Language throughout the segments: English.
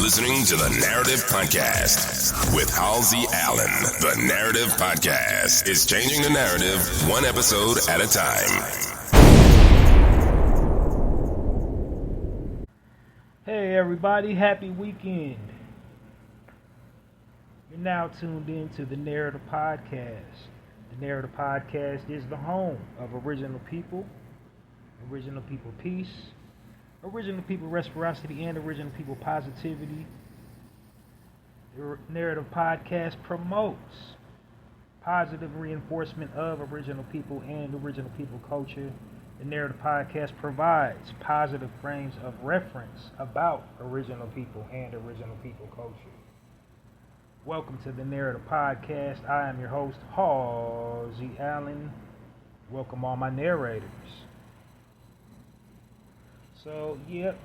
listening to the Narrative Podcast with Halsey Allen. The Narrative Podcast is changing the narrative one episode at a time. Hey everybody, happy weekend. You're now tuned in to the Narrative Podcast. The Narrative Podcast is the home of original people peace, original people reciprocity, and original people positivity. The Narrative Podcast promotes positive reinforcement of original people and original people culture. The Narrative Podcast provides positive frames of reference about original people and original people culture. Welcome to the Narrative Podcast. I am your host, Halsey Allen. Welcome all my narrators. So, yep.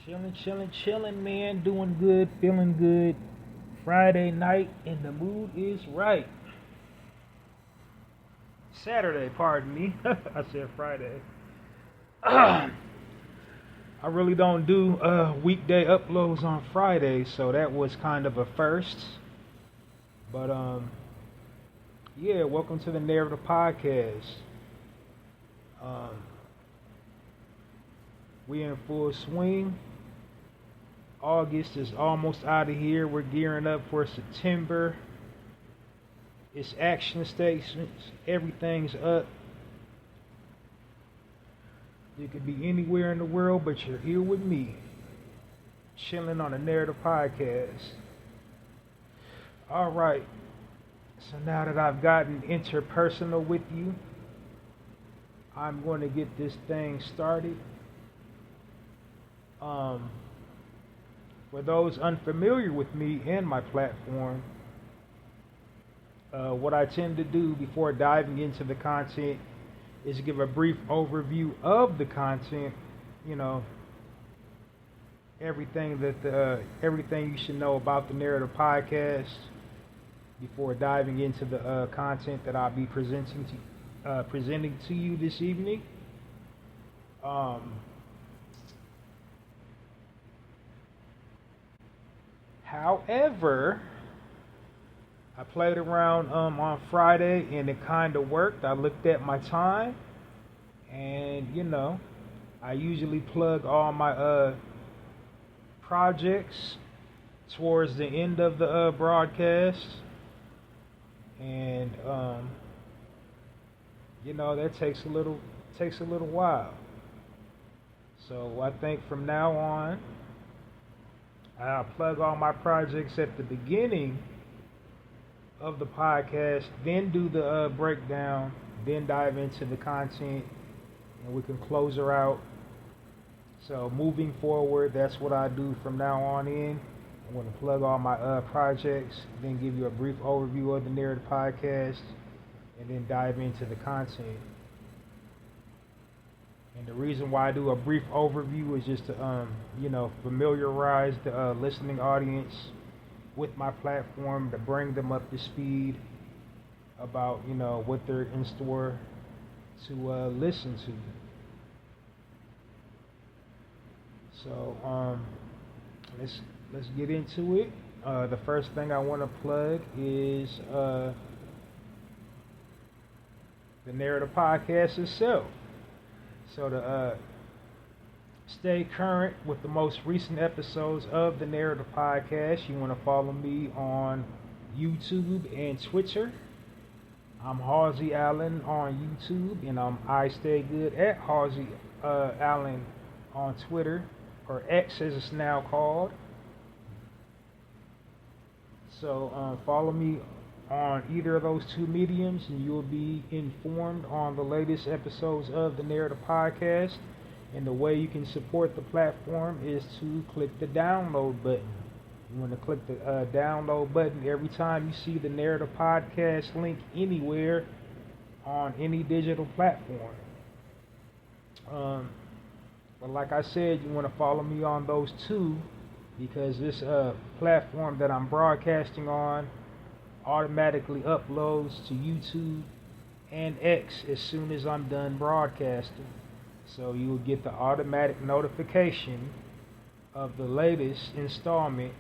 Chilling, man. Doing good, feeling good. Friday night, and the mood is right. Saturday, pardon me. I said Friday. I really don't do weekday uploads on Friday, so that was kind of a first. But, yeah, welcome to the Narrative Podcast. We in full swing. August is almost out of here. We're gearing up for September. It's action statements. Everything's up. You could be anywhere in the world, but you're here with me, chilling on the Narrative Podcast. All right. So now that I've gotten interpersonal with you, I'm going to get this thing started. For those unfamiliar with me and my platform, what I tend to do before diving into the content is give a brief overview of the content, everything you should know about the Narrative Podcast before diving into the content that I'll be presenting to you this evening. However, I played around on Friday and it kind of worked. I looked at my time and, I usually plug all my projects towards the end of the broadcast. And, that takes a little while. So I think from now on, I'll plug all my projects at the beginning of the podcast, then do the breakdown, then dive into the content, and we can close her out. So moving forward, that's what I do from now on in. I'm going to plug all my projects, then give you a brief overview of the Narrative Podcast, and then dive into the content. And the reason why I do a brief overview is just to, familiarize the listening audience with my platform, to bring them up to speed about, what they're in store to listen to. So, let's get into it. The first thing I want to plug is the Narrative Podcast itself. So to stay current with the most recent episodes of the Narrative Podcast, you want to follow me on YouTube and Twitter. I'm Halsey Allen on YouTube, and I Stay Good at Halsey Allen on Twitter, or X as it's now called. So follow me on either of those two mediums, and you'll be informed on the latest episodes of the Narrative Podcast. And the way you can support the platform is to click the download button. You want to click the download button every time you see the Narrative Podcast link anywhere on any digital platform. But like I said, you want to follow me on those two, because this platform that I'm broadcasting on automatically uploads to YouTube and X as soon as I'm done broadcasting. So you will get the automatic notification of the latest installment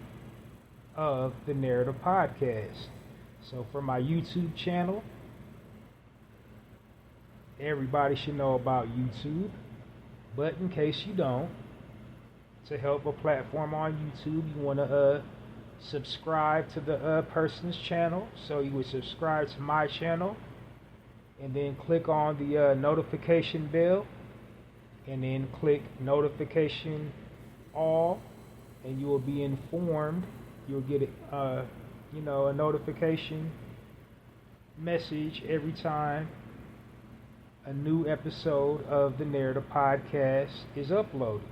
of the Narrative Podcast. So for my YouTube channel, everybody should know about YouTube, but in case you don't, to help a platform on YouTube, you want to subscribe to the person's channel. So you would subscribe to my channel and then click on the notification bell and then click notification all, and you will be informed. You'll get a notification message every time a new episode of the Narrative Podcast is uploaded.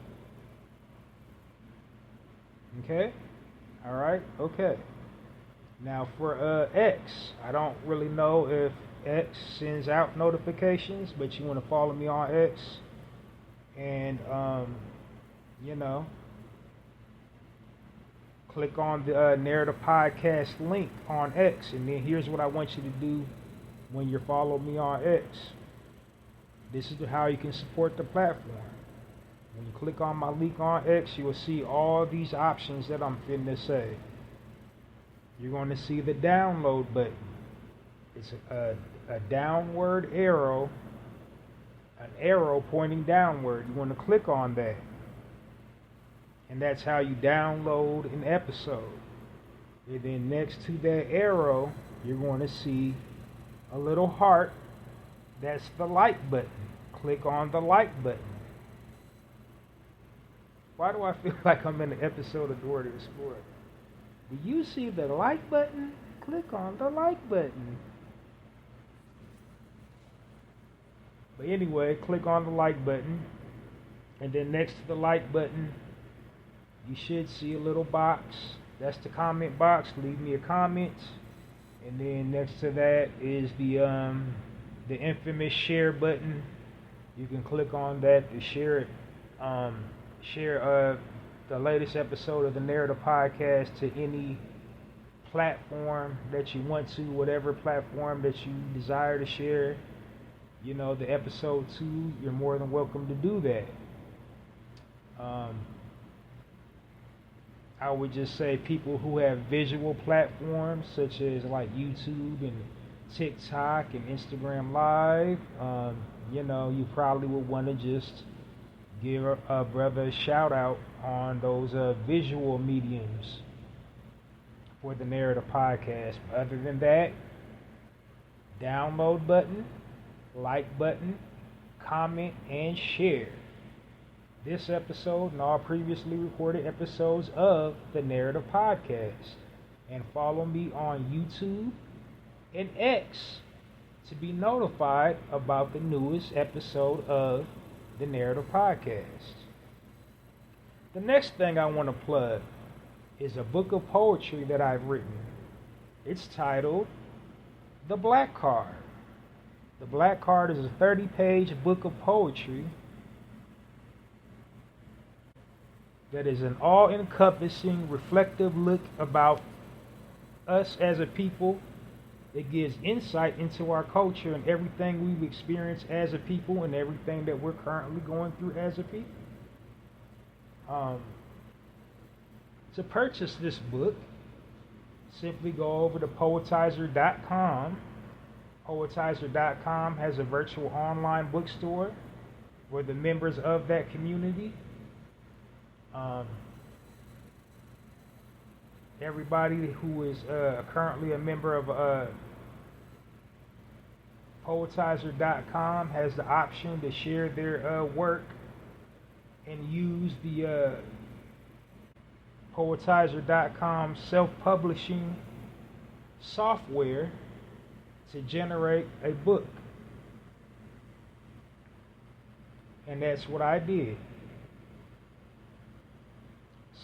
Okay? Alright? Okay. Now for X, I don't really know if X sends out notifications, but you want to follow me on X and click on the Narrative Podcast link on X, and then here's what I want you to do when you're following me on X. This is how you can support the platform. When you click on my link on X, you will see all these options that I'm finna say. You're going to see the download button. It's a downward arrow, an arrow pointing downward. You want to click on that. And that's how you download an episode. And then next to that arrow, you're going to see a little heart. That's the like button. Click on the like button. Why do I feel like I'm in an episode of Dora the Explorer? Do you see the like button? Click on the like button. But anyway, click on the like button. And then next to the like button, you should see a little box. That's the comment box. Leave me a comment. And then next to that is the infamous share button. You can click on that to share it. Share the latest episode of the Narrative Podcast to any platform that you want to, whatever platform that you desire to share. The episode 2, you're more than welcome to do that. I would just say people who have visual platforms such as like YouTube and TikTok and Instagram Live, you probably would want to just give a brother a shout out on those visual mediums for the Narrative Podcast. Other than that, download button, like button, comment, and share this episode and all previously recorded episodes of the Narrative Podcast. And follow me on YouTube and X to be notified about the newest episode of the Narrative Podcast. The next thing I want to plug is a book of poetry that I've written. It's titled The Black Card. The Black Card is a 30-page book of poetry that is an all-encompassing, reflective look about us as a people. It gives insight into our culture and everything we've experienced as a people and everything that we're currently going through as a people. To purchase this book, simply go over to poetizer.com. Poetizer.com has a virtual online bookstore for the members of that community. Everybody who is currently a member of Poetizer.com has the option to share their work and use the Poetizer.com self-publishing software to generate a book. And that's what I did.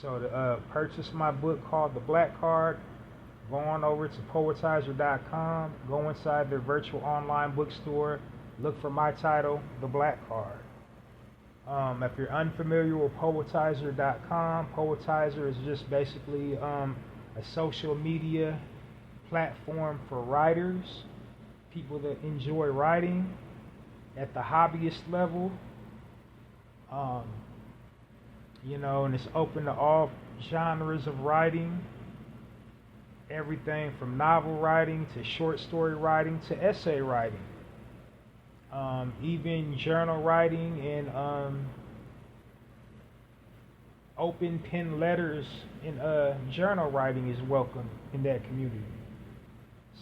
So to purchase my book called The Black Card, go on over to poetizer.com, go inside their virtual online bookstore, look for my title, The Black Card. If you're unfamiliar with poetizer.com, Poetizer is just basically a social media platform for writers, people that enjoy writing at the hobbyist level. And it's open to all genres of writing, everything from novel writing to short story writing to essay writing, even journal writing and open pen letters in journal writing is welcome in that community.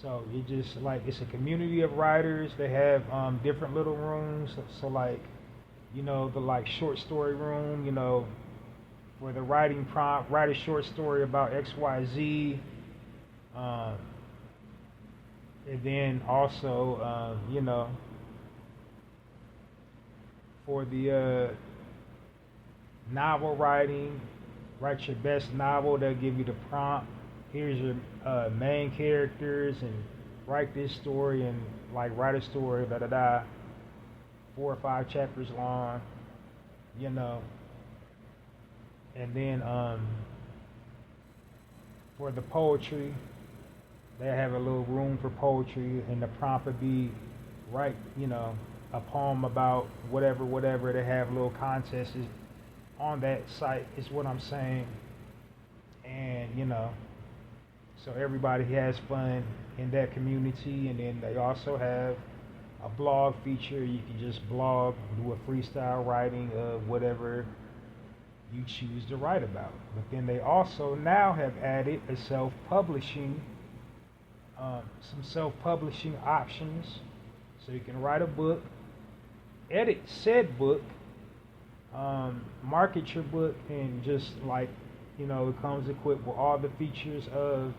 So it just like it's a community of writers. They have different little rooms. So like, the like short story room, where the writing prompt, write a short story about XYZ. And then also, for the novel writing, write your best novel. They'll give you the prompt. Here's your main characters, and write this story, and like write a story, 4 or 5 chapters long, And then for the poetry, they have a little room for poetry, and the prompt would be write, a poem about whatever. They have little contests on that site, is what I'm saying. And, so everybody has fun in that community. And then they also have a blog feature. You can just blog, do a freestyle writing of whatever you choose to write about. But then they also now have added a self-publishing, some self-publishing options. So you can write a book, edit said book, market your book, and just like, it comes equipped with all the features of,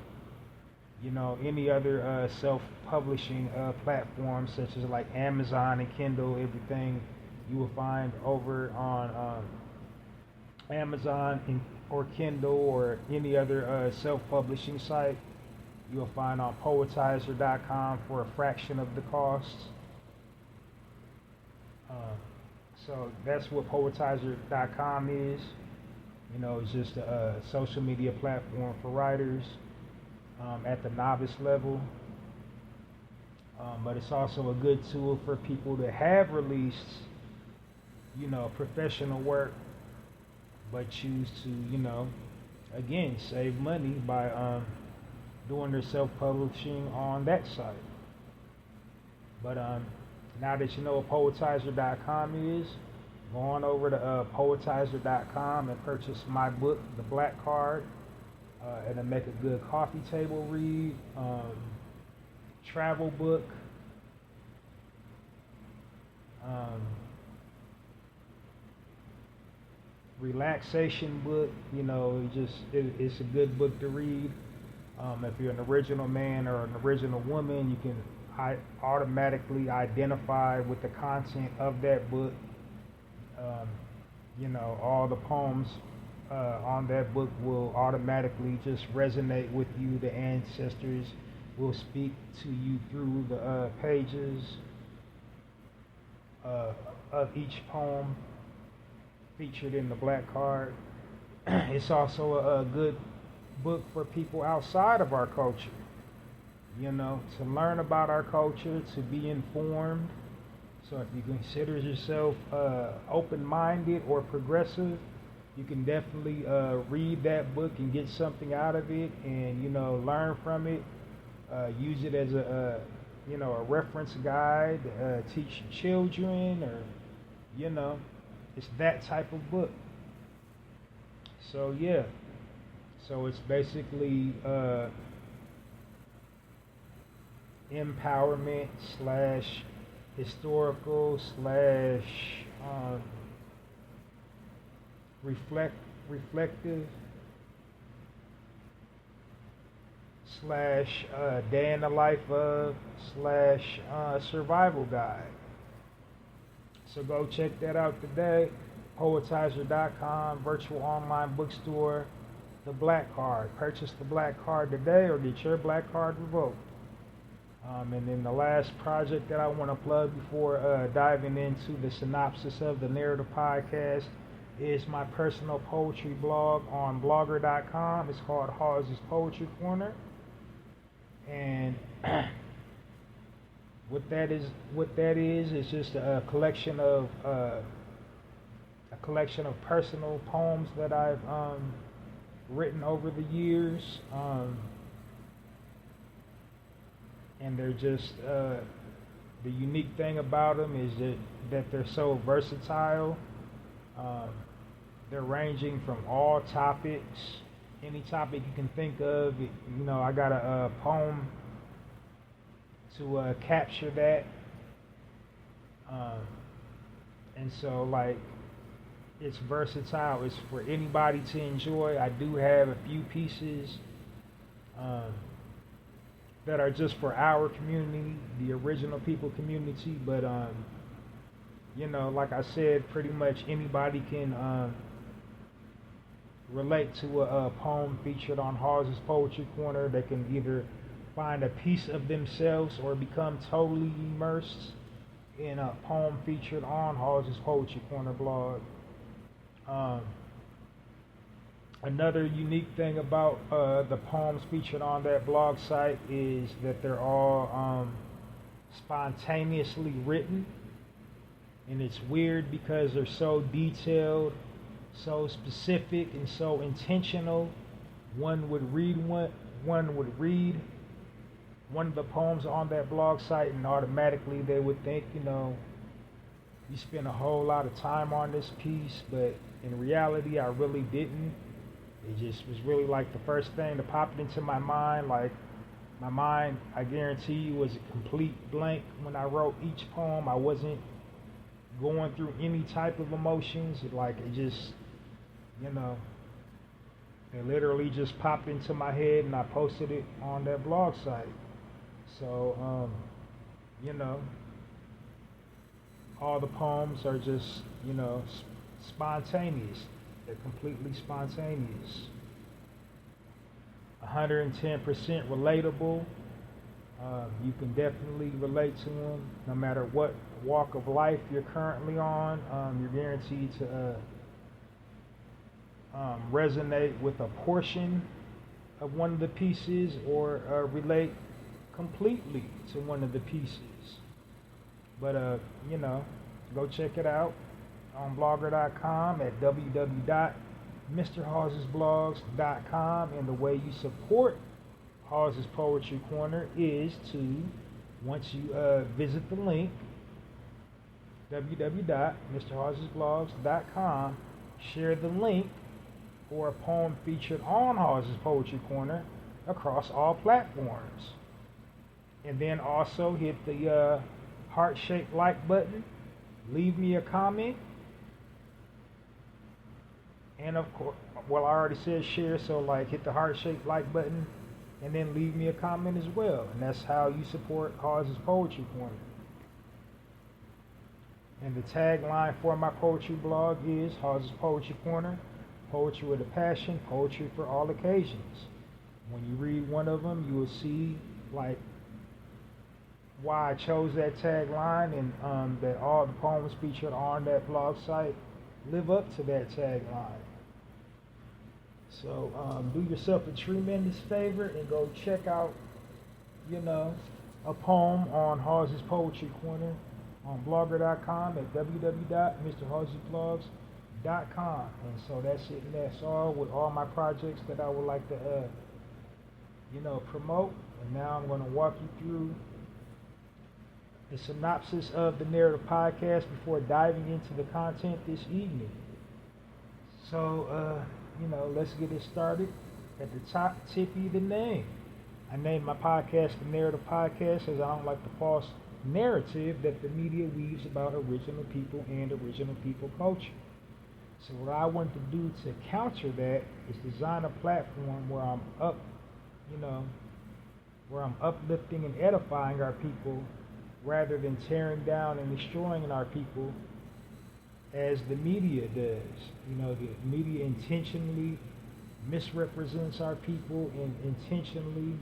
any other self-publishing platforms, such as like Amazon and Kindle. Everything you will find over on Amazon or Kindle or any other self-publishing site, you'll find on poetizer.com for a fraction of the cost. So that's what poetizer.com is. It's just a social media platform for writers at the novice level. But it's also a good tool for people that have released, professional work, but choose to, again, save money by doing their self-publishing on that site. But now that you know what poetizer.com is, go on over to poetizer.com and purchase my book, The Black Card. It'll make a good coffee table read, travel book, relaxation book. It's a good book to read. If you're an original man or an original woman, you can automatically identify with the content of that book. All the poems on that book will automatically just resonate with you. The ancestors will speak to you through the pages of each poem featured in the Black Card. It's also a good book for people outside of our culture, to learn about our culture, to be informed. So if you consider yourself open-minded or progressive, you can definitely read that book and get something out of it, and learn from it. Use it as a reference guide, teach children, or it's that type of book. So yeah, so it's basically empowerment / historical / reflective / day in the life of / survival guide. So go check that out today. Poetizer.com, virtual online bookstore, The Black Card. Purchase The Black Card today or get your Black Card revoked. And then the last project that I want to plug before diving into the synopsis of the Narrator podcast is my personal poetry blog on blogger.com. It's called hallziespoetrycorner. And what that is just a collection of a collection of personal poems that I've written over the years, and they're just the unique thing about them is that they're so versatile. They're ranging from all topics, any topic you can think of. I got a poem to capture that, and so like it's versatile. It's for anybody to enjoy. I do have a few pieces that are just for our community, the original people community, but like I said, pretty much anybody can relate to a poem featured on Hallzies Poetry Corner. They can either find a piece of themselves or become totally immersed in a poem featured on Hallzies Poetry Corner blog. Another unique thing about the poems featured on that blog site is that they're all spontaneously written, and it's weird because they're so detailed, so specific, and so intentional. One would read one of the poems on that blog site, and automatically they would think, you spent a whole lot of time on this piece, but in reality, I really didn't. It just was really like the first thing that popped into my mind. Like, my mind, I guarantee you, was a complete blank when I wrote each poem. I wasn't going through any type of emotions. It just, it literally just popped into my head, and I posted it on that blog site. So, all the poems are just, spontaneous. They're completely spontaneous. 110% relatable. You can definitely relate to them no matter what walk of life you're currently on. You're guaranteed to resonate with a portion of one of the pieces or relate completely to one of the pieces. But, go check it out on blogger.com at www.mrhallziesblogs.com. And the way you support Hallzies Poetry Corner is to, once you visit the link, www.mrhallziesblogs.com, share the link for a poem featured on Hallzies Poetry Corner across all platforms. And then also hit the heart-shaped like button, leave me a comment, and of course, well, I already said share, so hit the heart-shaped like button and then leave me a comment as well. And that's how you support Hallzies Poetry Corner. And the tagline for my poetry blog is Hallzies Poetry Corner, poetry with a passion, poetry for all occasions. When you read one of them, you will see why I chose that tagline, and that all the poems featured on that blog site live up to that tagline. So do yourself a tremendous favor and go check out, a poem on Hallzies Poetry Corner on blogger.com at www.mrhallziesblogs.com. And so that's it, and that's all with all my projects that I would like to, promote. And now I'm going to walk you through the synopsis of the Narrator podcast before diving into the content this evening. So, let's get it started. At the top, tippy the name. I named my podcast the Narrator Podcast as I don't like the false narrative that the media weaves about original people and original people culture. So what I want to do to counter that is design a platform where I'm uplifting and edifying our people rather than tearing down and destroying our people as the media does. The media intentionally misrepresents our people and intentionally,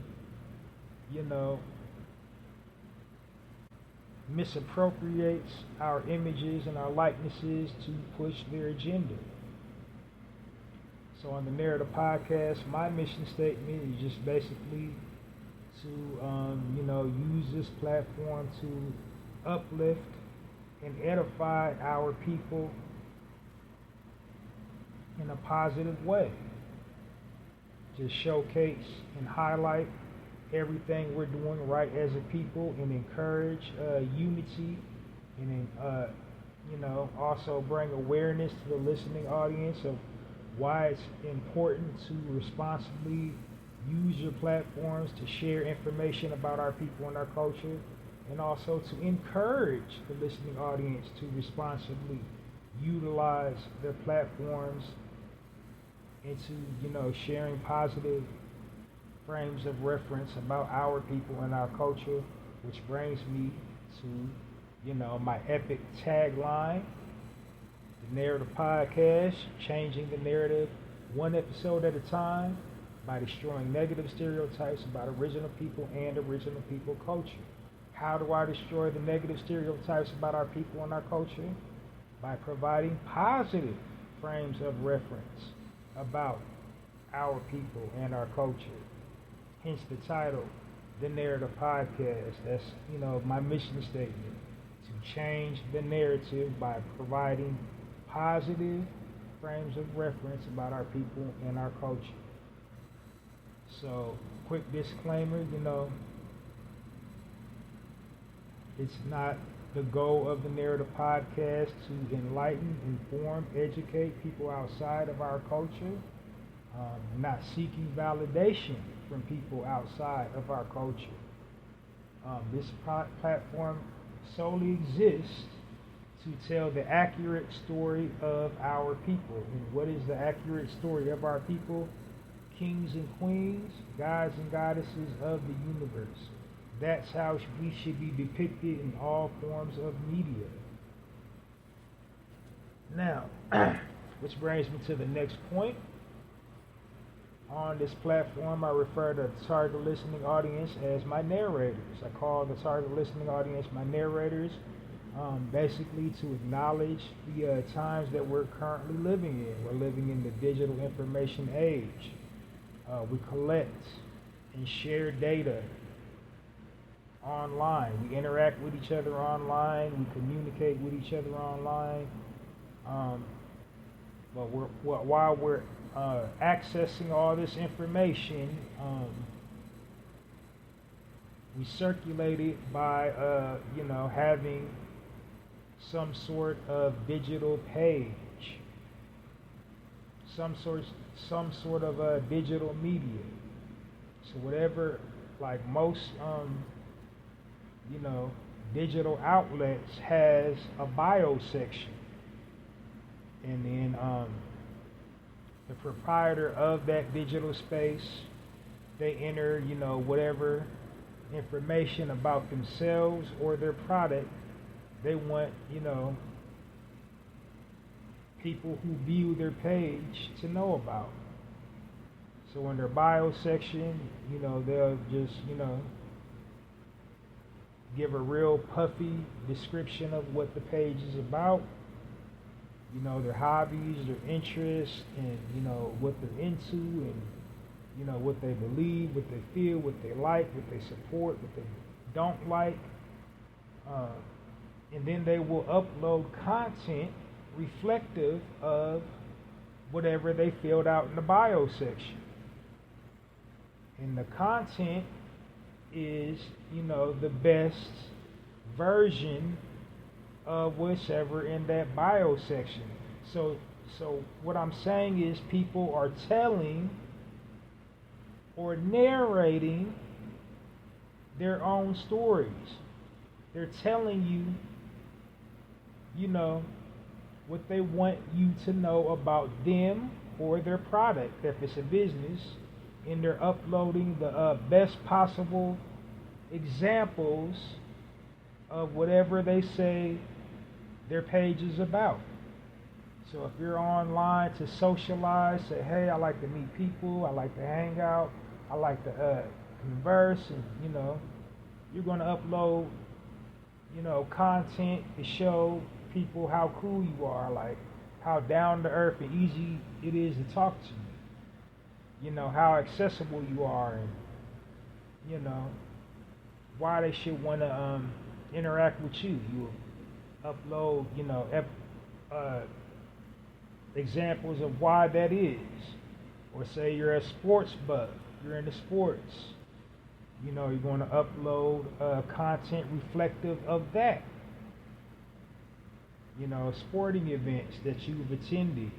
misappropriates our images and our likenesses to push their agenda. So on the Narrator Podcast, my mission statement is just basically to, use this platform to uplift and edify our people in a positive way. Just showcase and highlight everything we're doing right as a people and encourage unity and also bring awareness to the listening audience of why it's important to responsibly use your platforms to share information about our people and our culture, and also to encourage the listening audience to responsibly utilize their platforms into sharing positive frames of reference about our people and our culture, which brings me to my epic tagline: the Narrative Podcast, changing the narrative one episode at a time by destroying negative stereotypes about original people and original people culture. How do I destroy the negative stereotypes about our people and our culture? By providing positive frames of reference about our people and our culture. Hence the title, The Narrative Podcast. That's, my mission statement: to change the narrative by providing positive frames of reference about our people and our culture. So, quick disclaimer, it's not the goal of the Narrative Podcast to enlighten, inform, educate people outside of our culture. Not seeking validation from people outside of our culture. This platform solely exists to tell the accurate story of our people. And what is the accurate story of our people? Kings and queens, gods and goddesses of the universe. That's how we should be depicted in all forms of media. Now, which brings me to the next point. On this platform, I refer to the target listening audience as my narrators. I call the target listening audience my narrators, basically to acknowledge the times that we're currently living in. We're living in the digital information age. We collect and share data online. We interact with each other online. We communicate with each other online. But while we're accessing all this information, we circulate it by having some sort of digital page, some sort of digital media. So whatever, like most digital outlets has a bio section, and then the proprietor of that digital space, they enter, whatever information about themselves or their product they want, people who view their page to know about. So in their bio section, they'll just, give a real puffy description of what the page is about. Their hobbies, their interests, and, what they're into, and, what they believe, what they feel, what they like, what they support, what they don't like. And then they will upload content reflective of whatever they filled out in the bio section. And the content is, the best version of whichever in that bio section. So what I'm saying is people are telling or narrating their own stories. They're telling you, what they want you to know about them or their product, if it's a business, and they're uploading the best possible examples of whatever they say their page is about. So if you're online to socialize, say, hey, I like to meet people, I like to hang out, I like to converse, and you're going to upload content to show people how cool you are, like how down to earth and easy it is to talk to you, how accessible you are, and why they should want to interact with you. You upload examples of why that is. Or say you're a sports buff, you're into sports. You're going to upload content reflective of that. Sporting events that you've attended,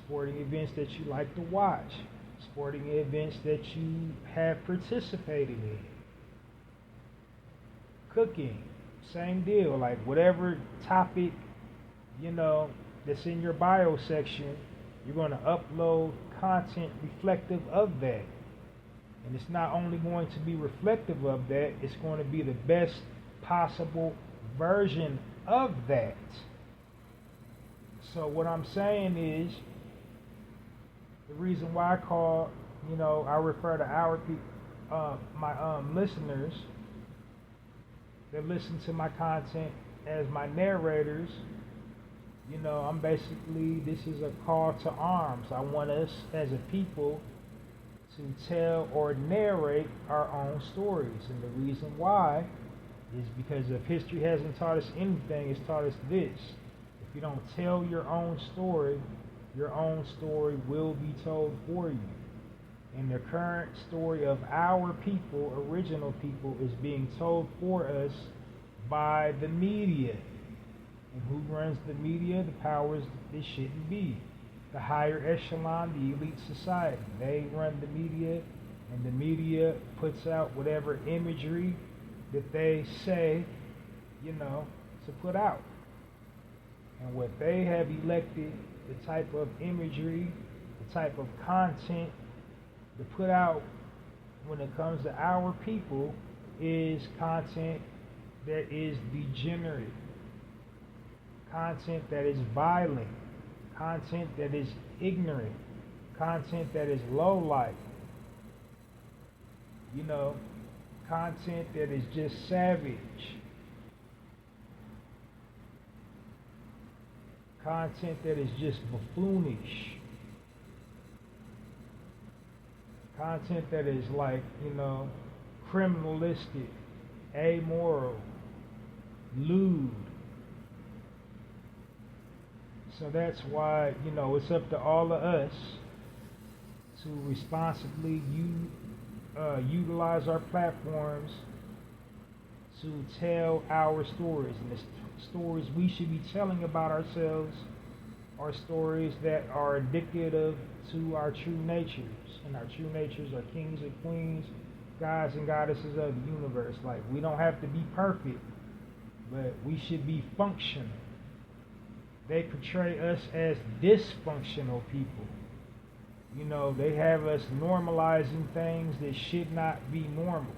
sporting events that you like to watch, sporting events that you have participated in. Cooking, same deal. Like whatever topic, that's in your bio section, you're going to upload content reflective of that. And it's not only going to be reflective of that, it's going to be the best possible version of that. So what I'm saying is, the reason why I refer to our people, my listeners that listen to my content as my narrators, I'm basically, this is a call to arms. I want us as a people to tell or narrate our own stories. And the reason why is because if history hasn't taught us anything, it's taught us this. If you don't tell your own story will be told for you. And the current story of our people, original people, is being told for us by the media. And who runs the media? The powers that it shouldn't be. The higher echelon, the elite society. They run the media, and the media puts out whatever imagery that they say, to put out. And what they have elected, the type of imagery, the type of content to put out when it comes to our people, is content that is degenerate, content that is violent, content that is ignorant, content that is low life, content that is just savage, content that is just buffoonish, content that is like, criminalistic, amoral, lewd. So that's why, it's up to all of us to responsibly utilize our platforms to tell our stories. And the stories we should be telling about ourselves are stories that are indicative to our true natures. And our true natures are kings and queens, gods and goddesses of the universe. Like, we don't have to be perfect, but we should be functional. They portray us as dysfunctional people. They have us normalizing things that should not be normal.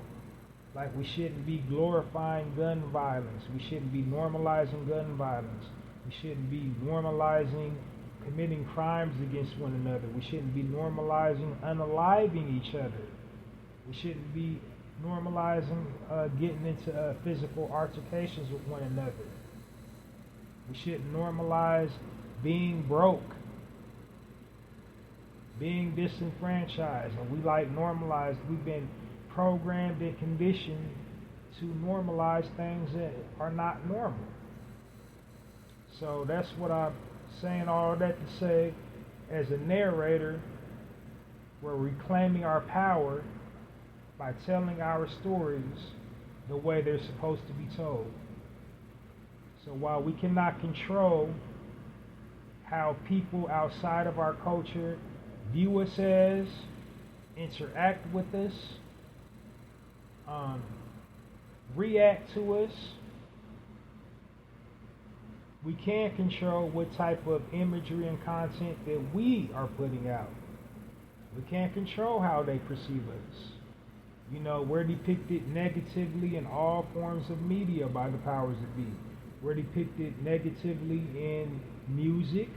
Like, we shouldn't be glorifying gun violence. We shouldn't be normalizing gun violence. We shouldn't be normalizing committing crimes against one another. We shouldn't be normalizing unaliving each other. We shouldn't be normalizing getting into physical altercations with one another. We shouldn't normalize being broke, being disenfranchised. And we we've been programmed and conditioned to normalize things that are not normal. So that's what I'm saying, all that to say, as a narrator, we're reclaiming our power by telling our stories the way they're supposed to be told. So while we cannot control how people outside of our culture view us as, interact with us, react to us, we can control what type of imagery and content that we are putting out. We can't control how they perceive us. We're depicted negatively in all forms of media by the powers that be. We're depicted negatively in music,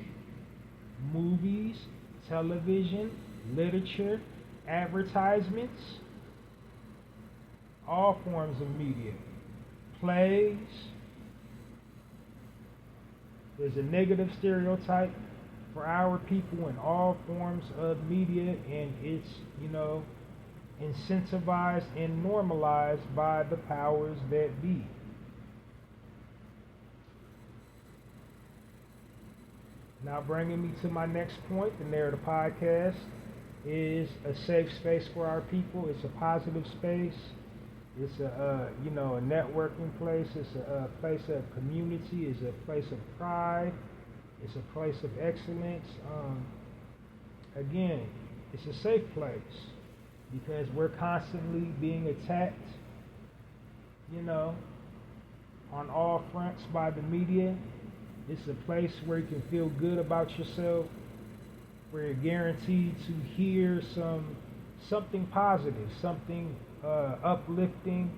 movies, television, literature, advertisements, all forms of media, plays. There's a negative stereotype for our people in all forms of media, and it's, incentivized and normalized by the powers that be. Now, bringing me to my next point, the Narrative Podcast is a safe space for our people. It's a positive space. It's a a networking place. It's a place of community. It's a place of pride. It's a place of excellence. Again, it's a safe place because we're constantly being attacked, on all fronts by the media. It's a place where you can feel good about yourself, where you're guaranteed to hear something positive, something uplifting,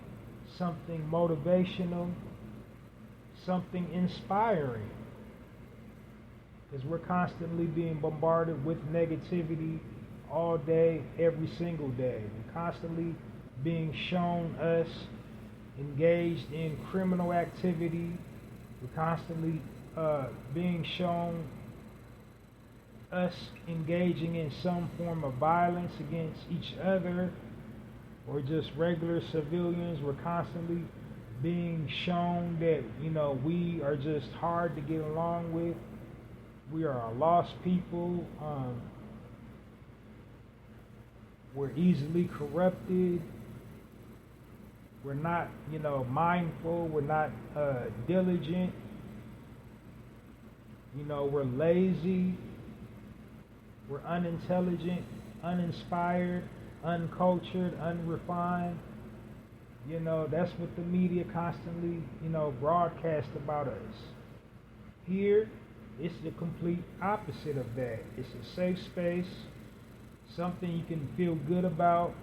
something motivational, something inspiring. Because we're constantly being bombarded with negativity all day, every single day. We're constantly being shown us engaged in criminal activity. We're constantly being shown us engaging in some form of violence against each other or just regular civilians. We're constantly being shown that, we are just hard to get along with. We are a lost people. We're easily corrupted. We're not, mindful. We're not diligent. We're lazy. We're unintelligent, uninspired, uncultured, unrefined. That's what the media constantly, broadcast about us. Here, it's the complete opposite of that. It's a safe space, something you can feel good about,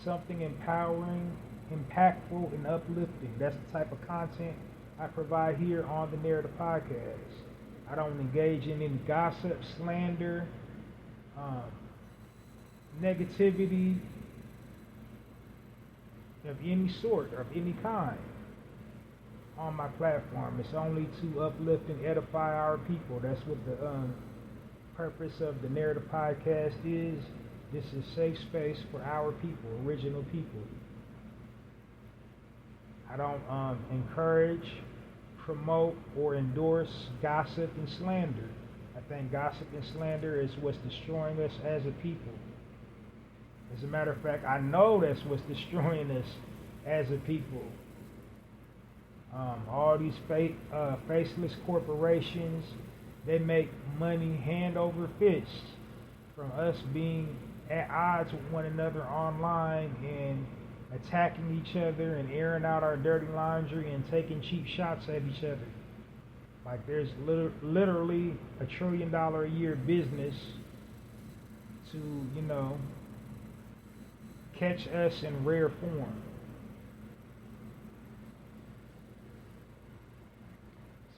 something empowering, impactful, and uplifting. That's the type of content I provide here on the Narrative Podcast. I don't engage in any gossip, slander, negativity of any sort, of any kind on my platform. It's only to uplift and edify our people. That's what the purpose of the Narrative Podcast is. This is a safe space for our people, original people. I don't encourage, promote, or endorse gossip and slander. I think gossip and slander is what's destroying us as a people. As a matter of fact, I know that's what's destroying us as a people. All these faceless corporations, they make money hand over fist from us being at odds with one another online and attacking each other and airing out our dirty laundry and taking cheap shots at each other. Like there's literally $1 trillion a year business to, catch us in rare form.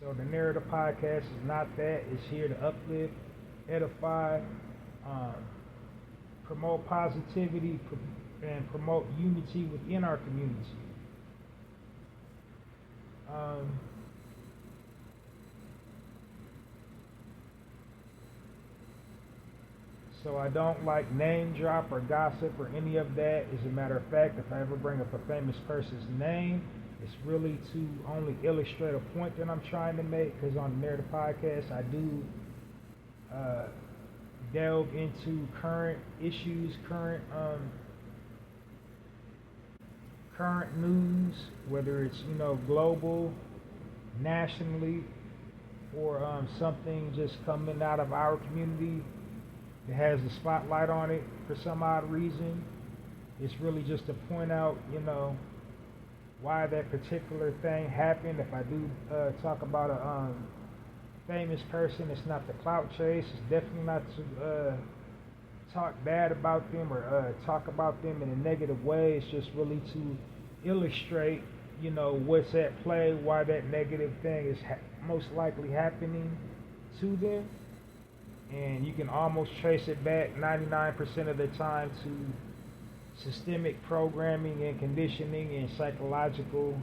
So the Narrative Podcast is not that. It's here to uplift, edify, promote positivity, and promote unity within our community. So I don't like name drop or gossip or any of that. As a matter of fact, if I ever bring up a famous person's name, it's really to only illustrate a point that I'm trying to make, because on the Narrative Podcast, I do delve into current issues, current news, whether it's, global, nationally, or something just coming out of our community that has the spotlight on it for some odd reason. It's really just to point out, why that particular thing happened. If I do talk about a famous person, it's not the clout chase. It's definitely not to talk bad about them or talk about them in a negative way. It's just really to illustrate, what's at play, why that negative thing is most likely happening to them. And you can almost trace it back 99% of the time to systemic programming and conditioning and psychological,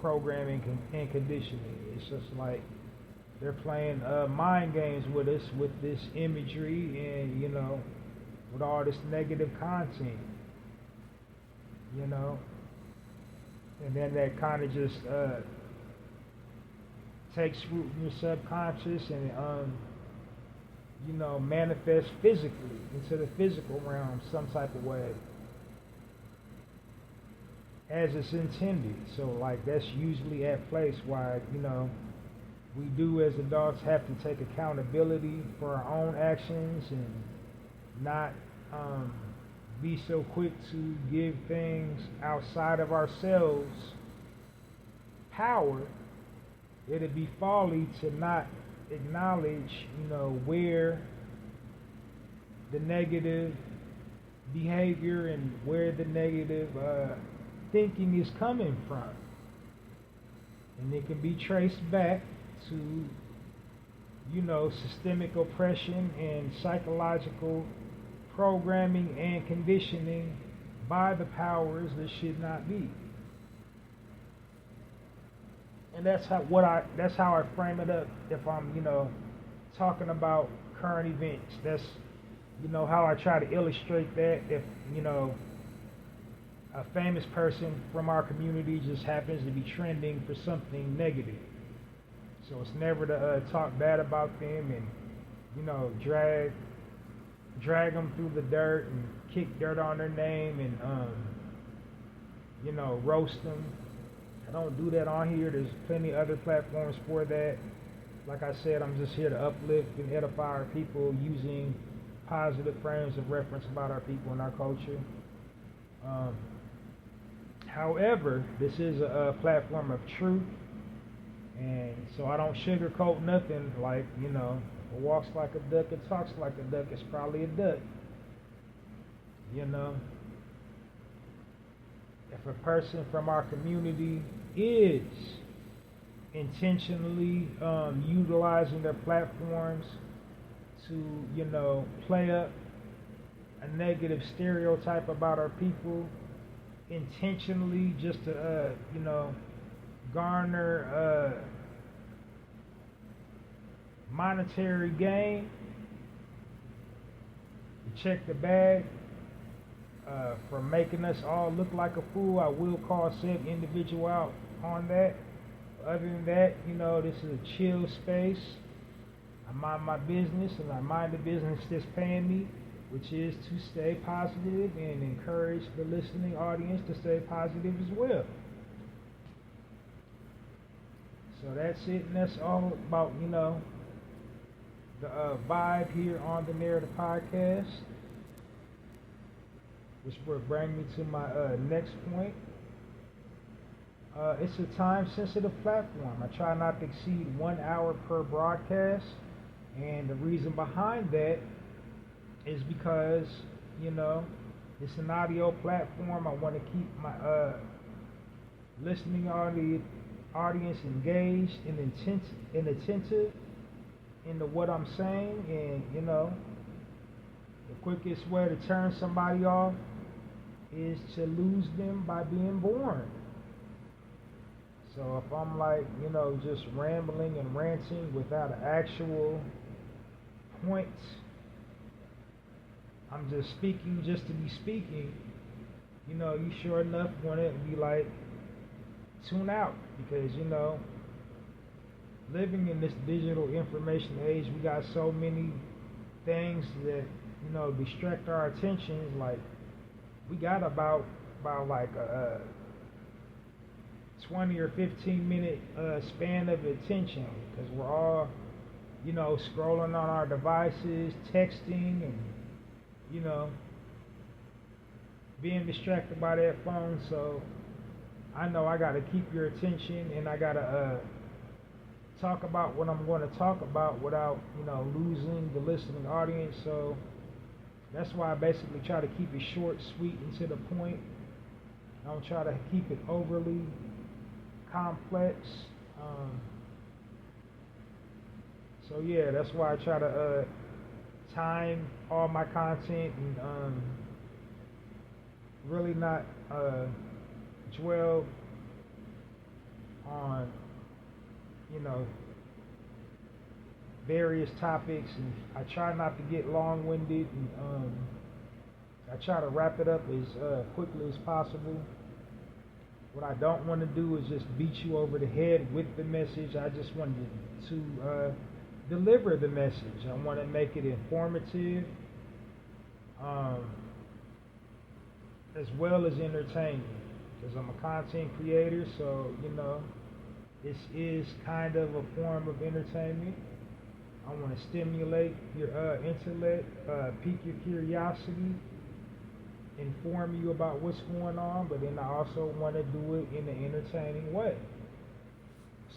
programming and conditioning. It's just like they're playing mind games with us with this imagery and, with all this negative content, and then that kind of just takes root in your subconscious and manifests physically into the physical realm some type of way as it's intended. So like that's usually at place why we do as adults have to take accountability for our own actions and not be so quick to give things outside of ourselves power. It'd be folly to not acknowledge, where the negative behavior and where the negative thinking is coming from. And it can be traced back to, systemic oppression and psychological programming and conditioning by the powers that should not be. And that's how I frame it up if I'm, talking about current events. That's, how I try to illustrate that if, a famous person from our community just happens to be trending for something negative. So it's never to talk bad about them and, drag them through the dirt and kick dirt on their name and, roast them. I don't do that on here. There's plenty of other platforms for that. Like I said, I'm just here to uplift and edify our people using positive frames of reference about our people and our culture. However, this is a platform of truth, and so I don't sugarcoat nothing. Like, if it walks like a duck, it talks like a duck, it's probably a duck. If a person from our community is intentionally utilizing their platforms to, play up a negative stereotype about our people, intentionally just to, garner monetary gain, check the bag, for making us all look like a fool, I will call said individual out on that. Other than that, this is a chill space. I mind my business and I mind the business that's paying me, which is to stay positive and encourage the listening audience to stay positive as well. So that's it, and that's all about, the vibe here on the Narrator Podcast, which will bring me to my next point. It's a time-sensitive platform. I try not to exceed 1 hour per broadcast, and the reason behind that is because, it's an audio platform. I want to keep my listening audience engaged and attentive into what I'm saying, and, the quickest way to turn somebody off is to lose them by being boring. So if I'm like, just rambling and ranting without an actual point, I'm just speaking just to be speaking, you sure enough want to be like, tune out, because, living in this digital information age, we got so many things that, distract our attentions. Like, we got about like a 20 or 15 minute span of attention, because we're all, scrolling on our devices, texting, and, being distracted by that phone. So I know I got to keep your attention, and I got to talk about what I'm going to talk about without, losing the listening audience. So that's why I basically try to keep it short, sweet, and to the point. I don't try to keep it overly complex. So yeah, that's why I try to time all my content and really not dwell on, various topics, and I try not to get long-winded, and I try to wrap it up as quickly as possible. What I don't want to do is just beat you over the head with the message. I just want to deliver the message. I want to make it informative, as well as entertaining. Because I'm a content creator, so this is kind of a form of entertainment. I want to stimulate your intellect, pique your curiosity, inform you about what's going on, but then I also want to do it in an entertaining way.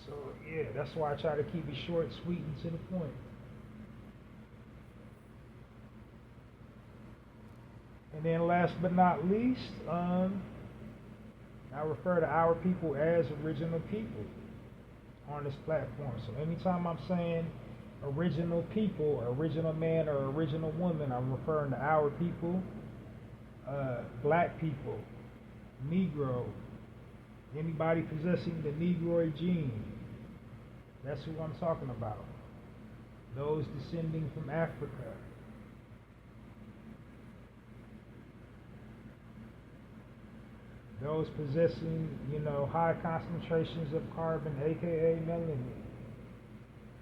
So yeah, that's why I try to keep it short, sweet, and to the point. And then last but not least, I refer to our people as original people on this platform. So anytime I'm saying original people, original man or original woman, I'm referring to our people, black people, Negro, anybody possessing the Negroid gene. That's who I'm talking about. Those descending from Africa. Those possessing, high concentrations of carbon, aka melanin.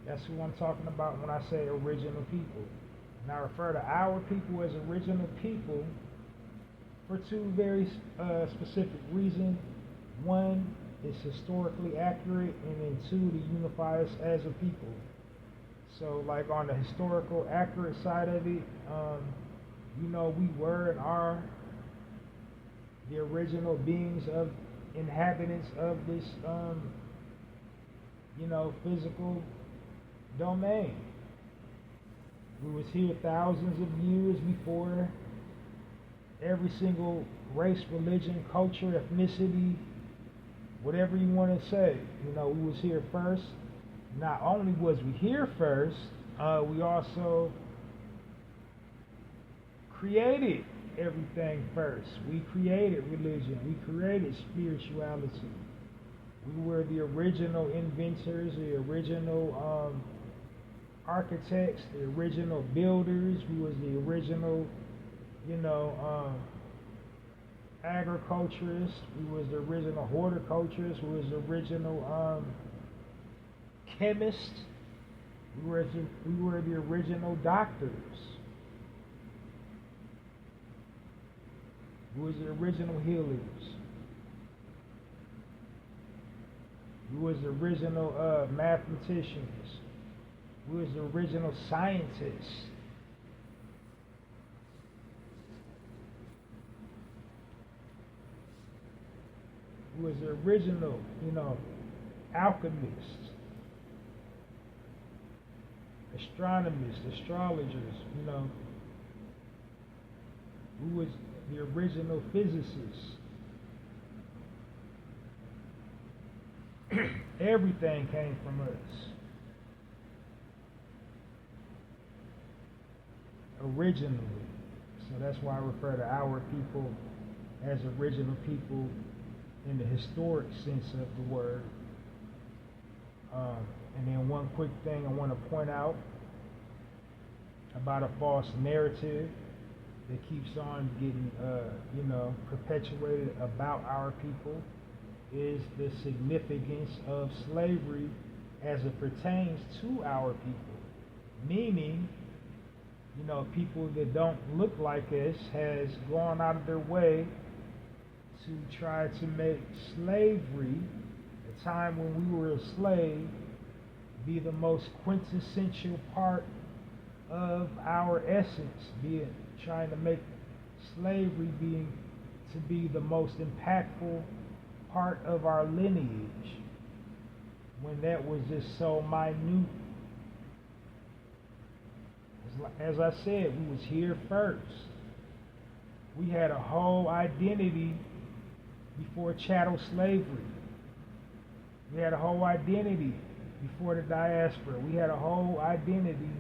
That's who I'm talking about when I say original people. And I refer to our people as original people for two very specific reasons. One, it's historically accurate, and then two, to unify us as a people. So like on the historical accurate side of it, we were and are the original beings of inhabitants of this physical domain. We was here thousands of years before every single race, religion, culture, ethnicity, whatever you want to say. We was here first. Not only was we here first, we also created everything first. We created religion. We created spirituality. We were the original inventors, the original architects, the original builders. We was the original, agriculturists. We was the original horticulturists. We was the original chemists. We were the original doctors. We was the original healers. We was the original mathematicians. We was the original scientists. We was the original, alchemists, astronomers, astrologers, We was the original physicists. Everything came from us. Originally. So that's why I refer to our people as original people in the historic sense of the word. And then one quick thing I want to point out about a false narrative that keeps on getting, perpetuated about our people is the significance of slavery as it pertains to our people. Meaning, people that don't look like us has gone out of their way to try to make slavery, a time when we were a slave, be the most quintessential part of our essence, trying to make slavery to be the most impactful part of our lineage, when that was just so minute. As I said, we was here first. We had a whole identity before chattel slavery. We had a whole identity before the diaspora. We had a whole identity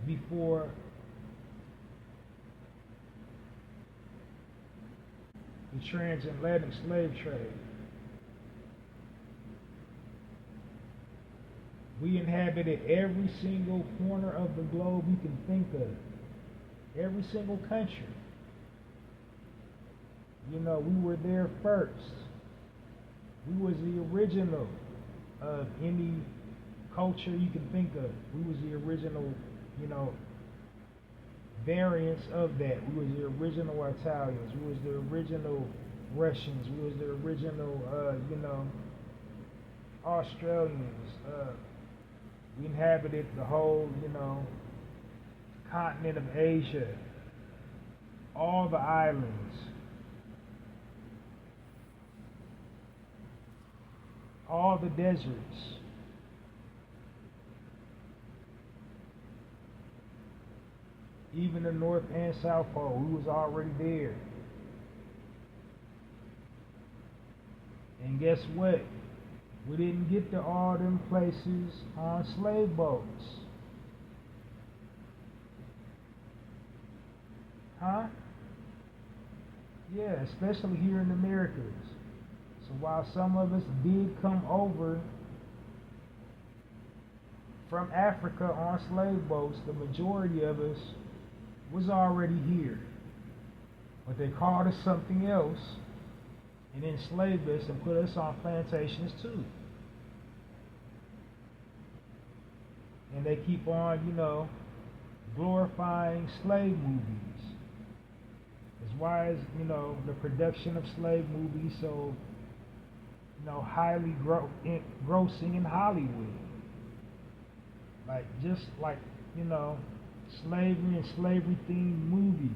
before the transatlantic slave trade. We inhabited every single corner of the globe you can think of. Every single country. We were there first. We was the original of any culture you can think of. We was the original, you know, variants of that. We was the original Italians. We was the original Russians. We was the original, Australians. We inhabited the whole, continent of Asia, all the islands, all the deserts. Even the North and South Pole, we was already there. And guess what? We didn't get to all them places on slave boats. Huh? Yeah, especially here in the Americas. So while some of us did come over from Africa on slave boats, the majority of us was already here. But they called us something else and enslaved us and put us on plantations too. And they keep on, glorifying slave movies. That's why is, the production of slave movies so, highly grossing in Hollywood. Like, just like, slavery and slavery themed movies.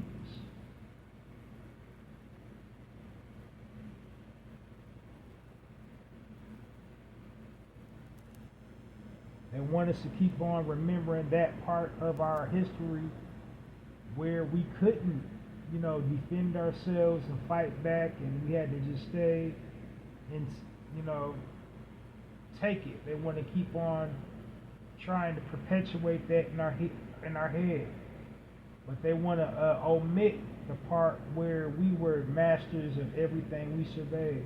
They want us to keep on remembering that part of our history where we couldn't, defend ourselves and fight back, and we had to just stay and, take it. They want to keep on trying to perpetuate that in our head, but they want to omit the part where we were masters of everything we surveyed,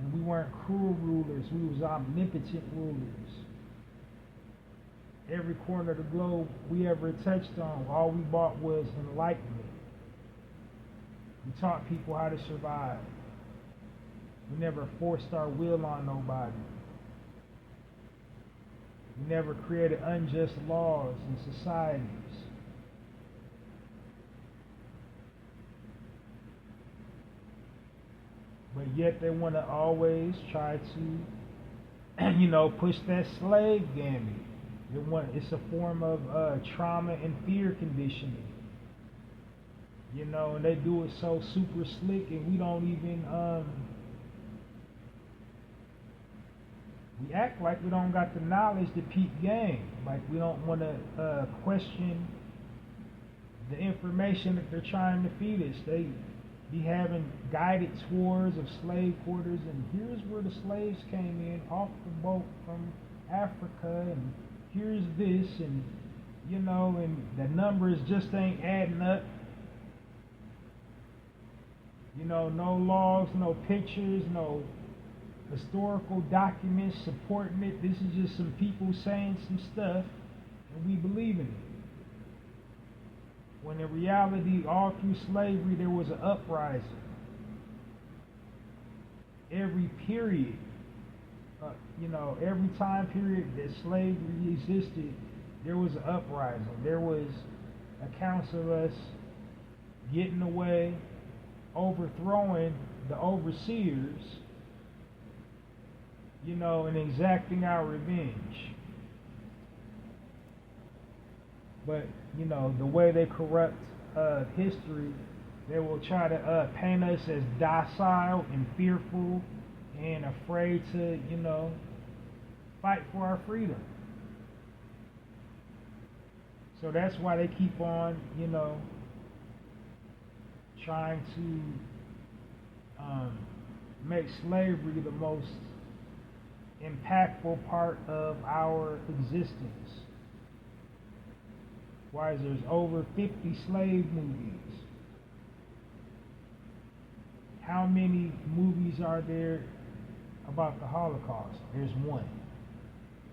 and we weren't cruel rulers. We was omnipotent rulers. Every corner of the globe we ever touched on, all we bought was enlightenment. We taught people how to survive. We never forced our will on nobody. We never created unjust laws in societies. But yet they want to always try to, push that slave gambit. It's a form of trauma and fear conditioning. And they do it so super slick, and we don't even, we act like we don't got the knowledge to peep game. Like we don't want to question the information that they're trying to feed us. They be having guided tours of slave quarters, and here's where the slaves came in off the boat from Africa, and here's this, and and the numbers just ain't adding up. No logs, no pictures, no historical documents supporting it. This is just some people saying some stuff, and we believe in it. When in reality, all through slavery, there was an uprising. Every period, every time period that slavery existed, there was an uprising. There was accounts of us getting away, overthrowing the overseers, and exacting our revenge. But, the way they corrupt history, they will try to paint us as docile and fearful and afraid to, fight for our freedom. So that's why they keep on, trying to make slavery the most impactful part of our existence. Why is there's over 50 slave movies? How many movies are there about the Holocaust? There's one.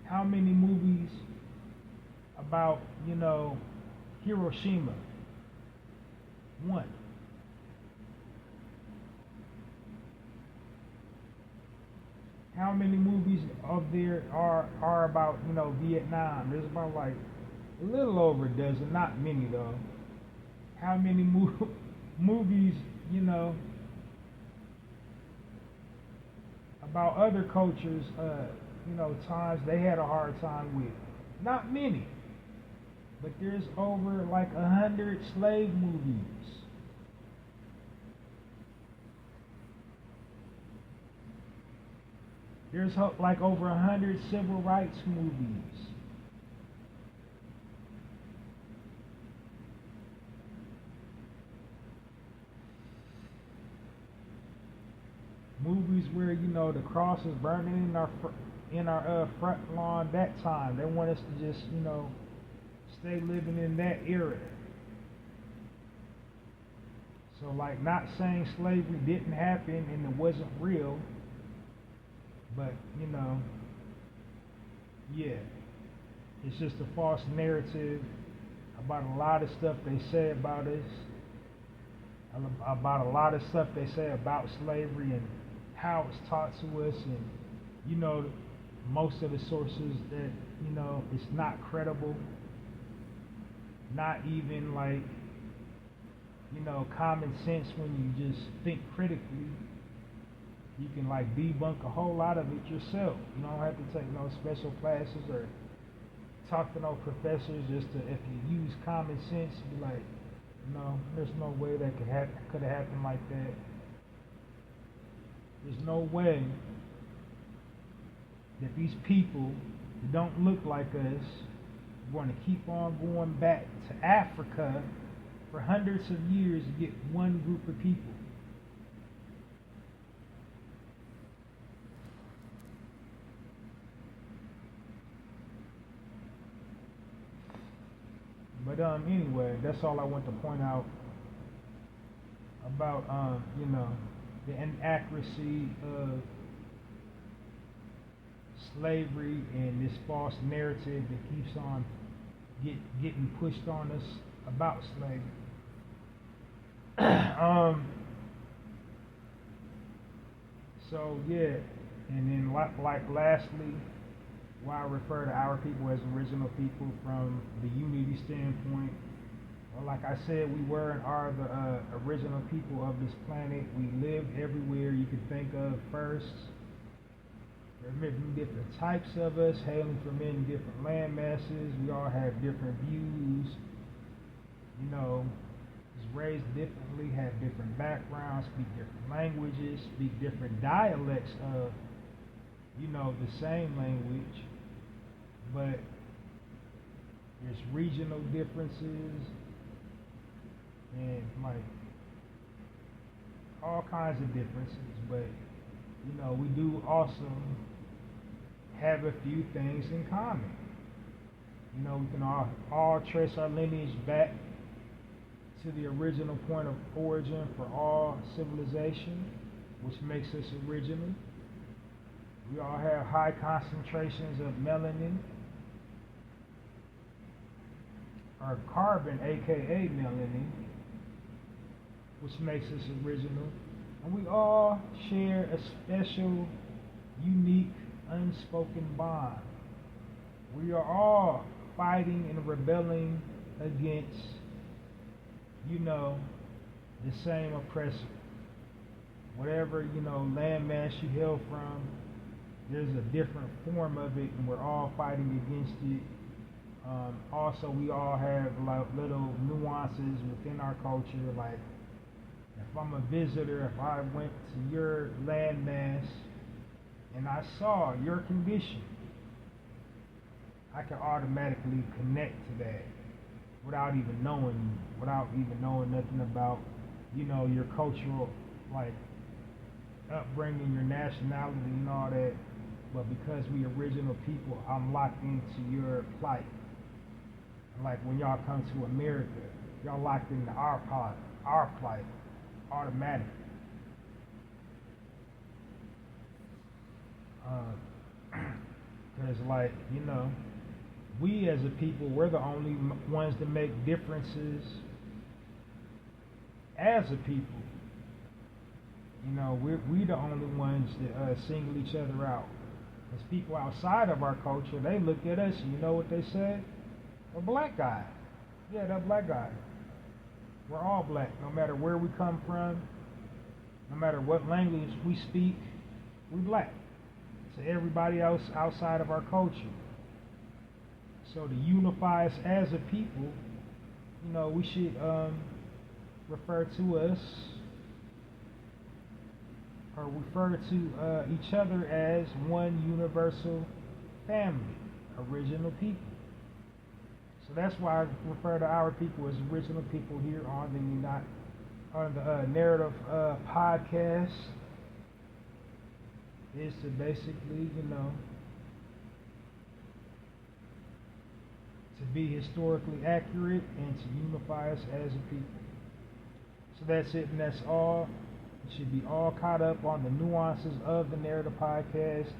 How many movies about, Hiroshima? One. how many movies of there are about, Vietnam? There's about like a little over a dozen, not many though. How many movies, about other cultures, times they had a hard time with? Not many. But there's over like 100 slave movies. There's like over 100 civil rights movies. Movies where the cross is burning in our front lawn that time. They want us to just stay living in that era. So like, not saying slavery didn't happen and it wasn't real, but yeah, it's just a false narrative about a lot of stuff they say about us, about a lot of stuff they say about slavery and how it's taught to us, and most of the sources that it's not credible, not even like common sense. When you just think critically, you can like debunk a whole lot of it yourself. You don't have to take no special classes or talk to no professors. Just to, if you use common sense, be like, no, there's no way that could have happened like that. There's no way that these people that don't look like us are going to keep on going back to Africa for hundreds of years to get one group of people. But anyway, that's all I want to point out about the inaccuracy of slavery and this false narrative that keeps on getting pushed on us about slavery. So yeah, and then like lastly, why I refer to our people as original people from the unity standpoint. Well, like I said, we were and are the original people of this planet. We live everywhere you can think of first. There are many different types of us, hailing from many different land masses. We all have different views, was raised differently, have different backgrounds, speak different languages, speak different dialects of, the same language. But there's regional differences and like all kinds of differences, but we do also have a few things in common. We can all trace our lineage back to the original point of origin for all civilization, which makes us original. We all have high concentrations of melanin, or carbon, aka melanin, which makes us original. And we all share a special, unique, unspoken bond. We are all fighting and rebelling against, the same oppressor. Whatever, landmass you hail from, there's a different form of it, and we're all fighting against it. Also, we all have like little nuances within our culture. Like, if I'm a visitor, if I went to your landmass and I saw your condition, I can automatically connect to that without even knowing you, without even knowing nothing about, your cultural, like, upbringing, your nationality and all that. But because we original people, I'm locked into your plight. Like when y'all come to America, y'all locked into our plight, automatically. Because like, we as a people, we're the only ones that make differences as a people. You know, we the only ones that single each other out. Because people outside of our culture, they look at us and you know what they say? A black guy. Yeah, that black guy. We're all black, no matter where we come from, no matter what language we speak, we black. To everybody else outside of our culture. So to unify us as a people, you know, we should refer to us or refer to each other as one universal family, original people. So that's why I refer to our people as original people here on the Narrative podcast. Is to basically, you know, to be historically accurate and to unify us as a people. So that's it, and that's all. You should be all caught up on the nuances of the Narrative podcast.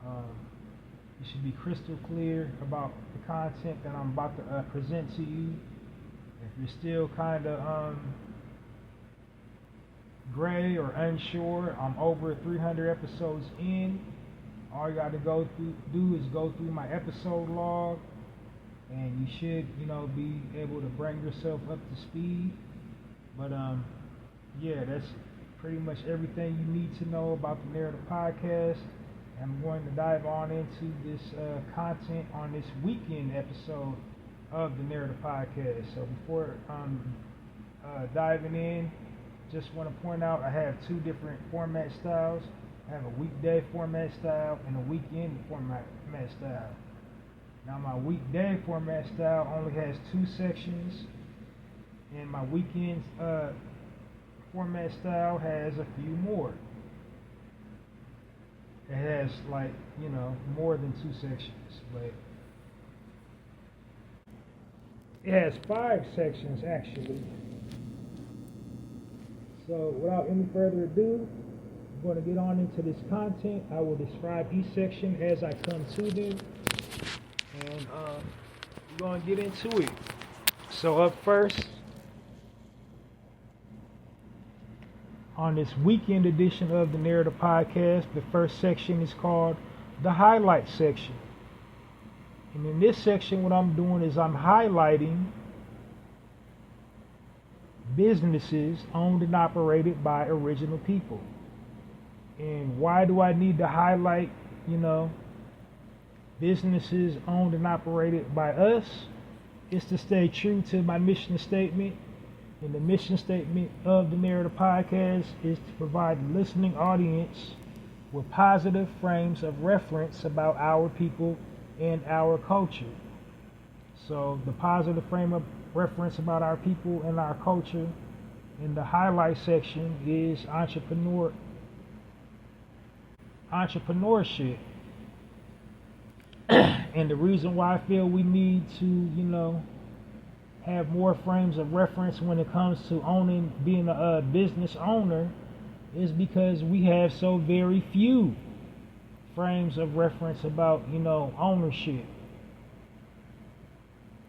You should be crystal clear about the content that I'm about to present to you. If you're still kind of gray or unsure, I'm over 300 episodes in. All you got to do is go through my episode log, and you should, you know, be able to bring yourself up to speed. But yeah, that's pretty much everything you need to know about the Narrative podcast. I'm going to dive on into this content on this weekend episode of the Narrative podcast. So before diving in, just want to point out I have two different format styles. I have a weekday format style and a weekend format style. Now my weekday format style only has 2 sections, and my weekend format style has a few more. It has, like, you know, more than 2 sections, but it has 5 sections actually. So without any further ado, I'm going to get on into this content. I will describe each section as I come to them, and we're going to get into it. So up first, on this weekend edition of the Narrative Podcast, the first section is called the highlight section. And in this section, what I'm doing is I'm highlighting businesses owned and operated by original people. And why do I need to highlight, you know, businesses owned and operated by us? It's to stay true to my mission statement. And the mission statement of the Narrative Podcast is to provide the listening audience with positive frames of reference about our people and our culture. So the positive frame of reference about our people and our culture in the highlight section is entrepreneurship. And the reason why I feel we need to, you know, have more frames of reference when it comes to being a business owner is because we have so very few frames of reference about, you know, ownership.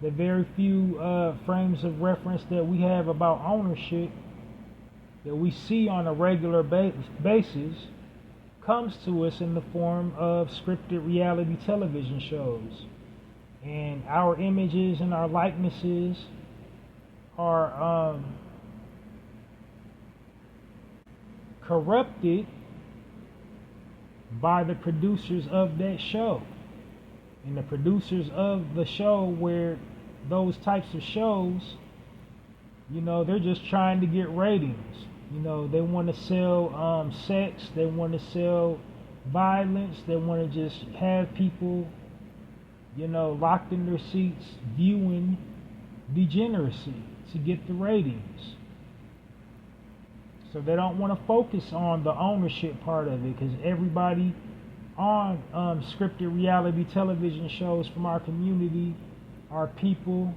The very few frames of reference that we have about ownership that we see on a regular basis comes to us in the form of scripted reality television shows. And our images and our likenesses are corrupted by the producers of that show. And the producers of the show where those types of shows, you know, they're just trying to get ratings. You know, they want to sell sex, they want to sell violence, they want to just have people, you know, locked in their seats viewing degeneracy to get the ratings. So they don't want to focus on the ownership part of it, because everybody on scripted reality television shows from our community are people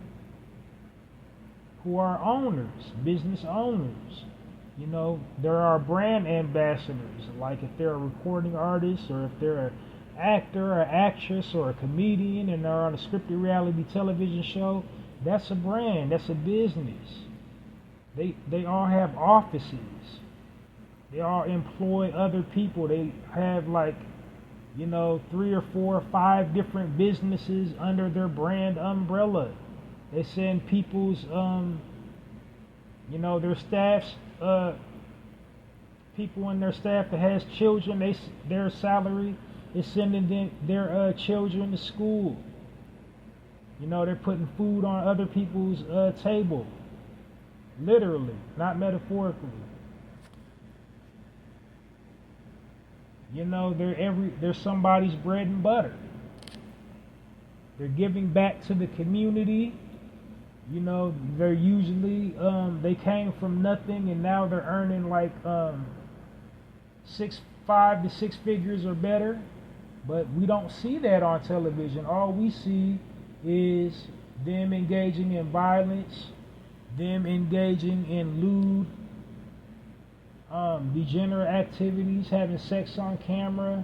who are owners, business owners. You know, there are brand ambassadors, like if they're a recording artist or if they're an actor or actress or a comedian and they're on a scripted reality television show, that's a brand, that's a business. They all have offices. They all employ other people. They have like, 3 or 4 or 5 different businesses under their brand umbrella. They send people's, their staffs, people in their staff that has children. Their salary is sending their children to school. They're putting food on other people's table, literally, not metaphorically. They're somebody's bread and butter. They're giving back to the community. They're usually they came from nothing and now they're earning like 5 to 6 figures or better. But we don't see that on television. All we see is them engaging in violence, them engaging in lewd, degenerate activities, having sex on camera,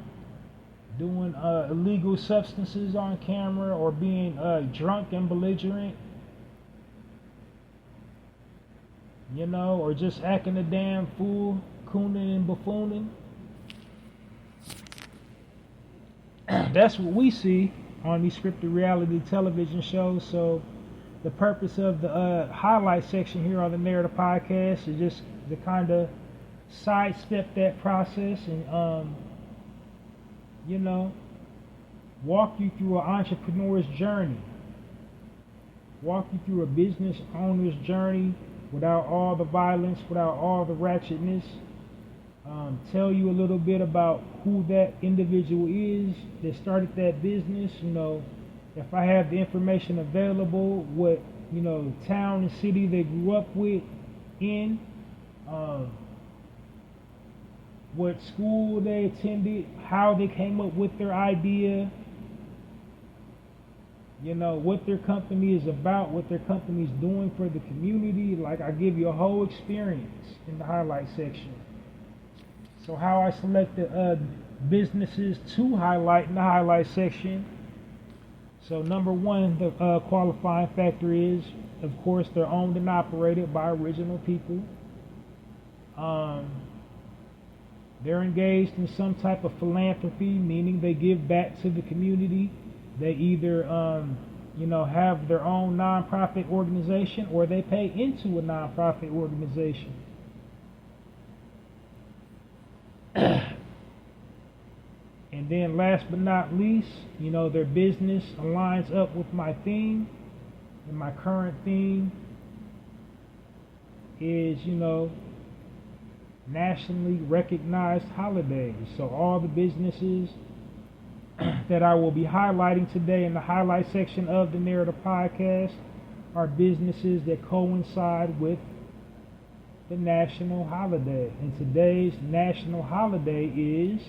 doing illegal substances on camera, or being drunk and belligerent, or just acting a damn fool, cooning and buffooning. That's what we see on these scripted reality television shows. So the purpose of the highlight section here on the Narrator Podcast is just to kind of sidestep that process and walk you through an entrepreneur's journey, walk you through a business owner's journey without all the violence, without all the ratchetness. Tell you a little bit about who that individual is that started that business. If I have the information available, what town and city they grew up in, what school they attended, how they came up with their idea, what their company is about, what their company is doing for the community. Like, I give you a whole experience in the highlight section. So how I select the businesses to highlight in the highlight section. So number one, the qualifying factor is, of course, they're owned and operated by original people. They're engaged in some type of philanthropy, meaning they give back to the community. They either, have their own nonprofit organization, or they pay into a nonprofit organization. And then last but not least, their business aligns up with my theme. And my current theme is, nationally recognized holidays. So all the businesses that I will be highlighting today in the highlight section of the Narrator Podcast are businesses that coincide with the national holiday. And today's national holiday is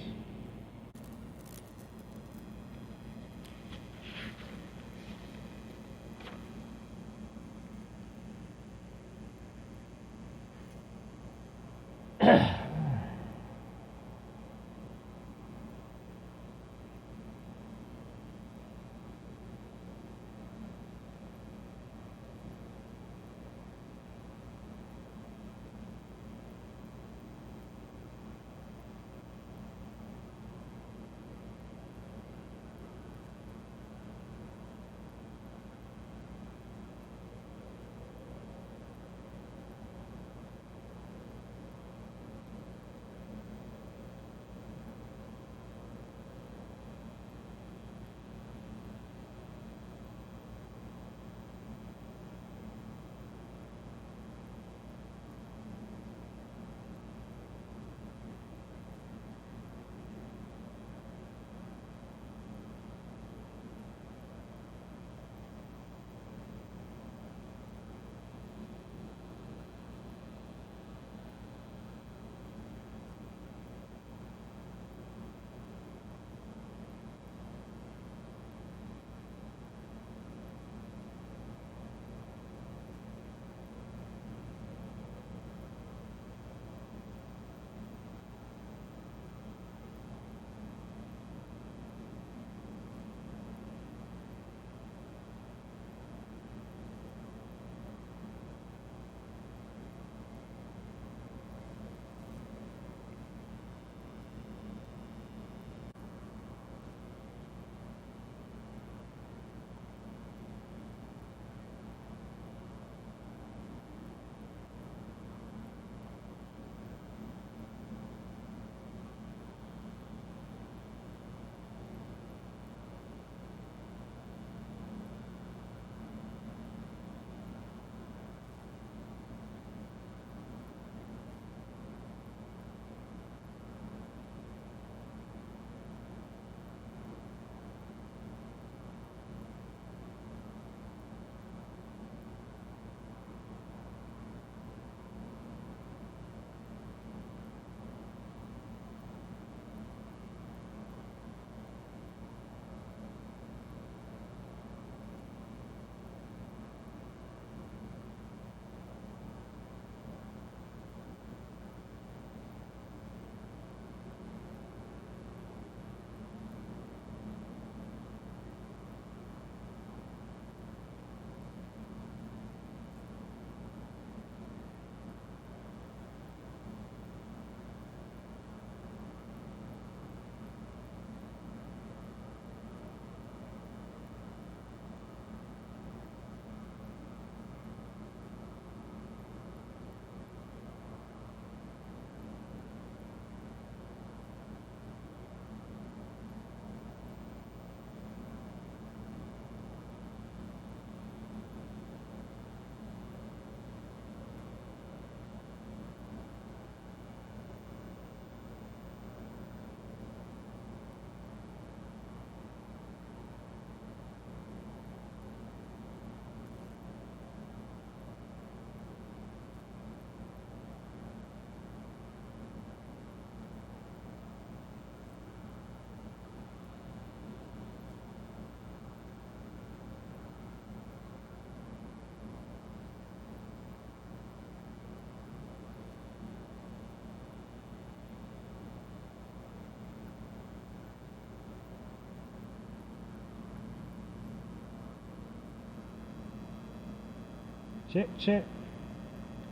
Check.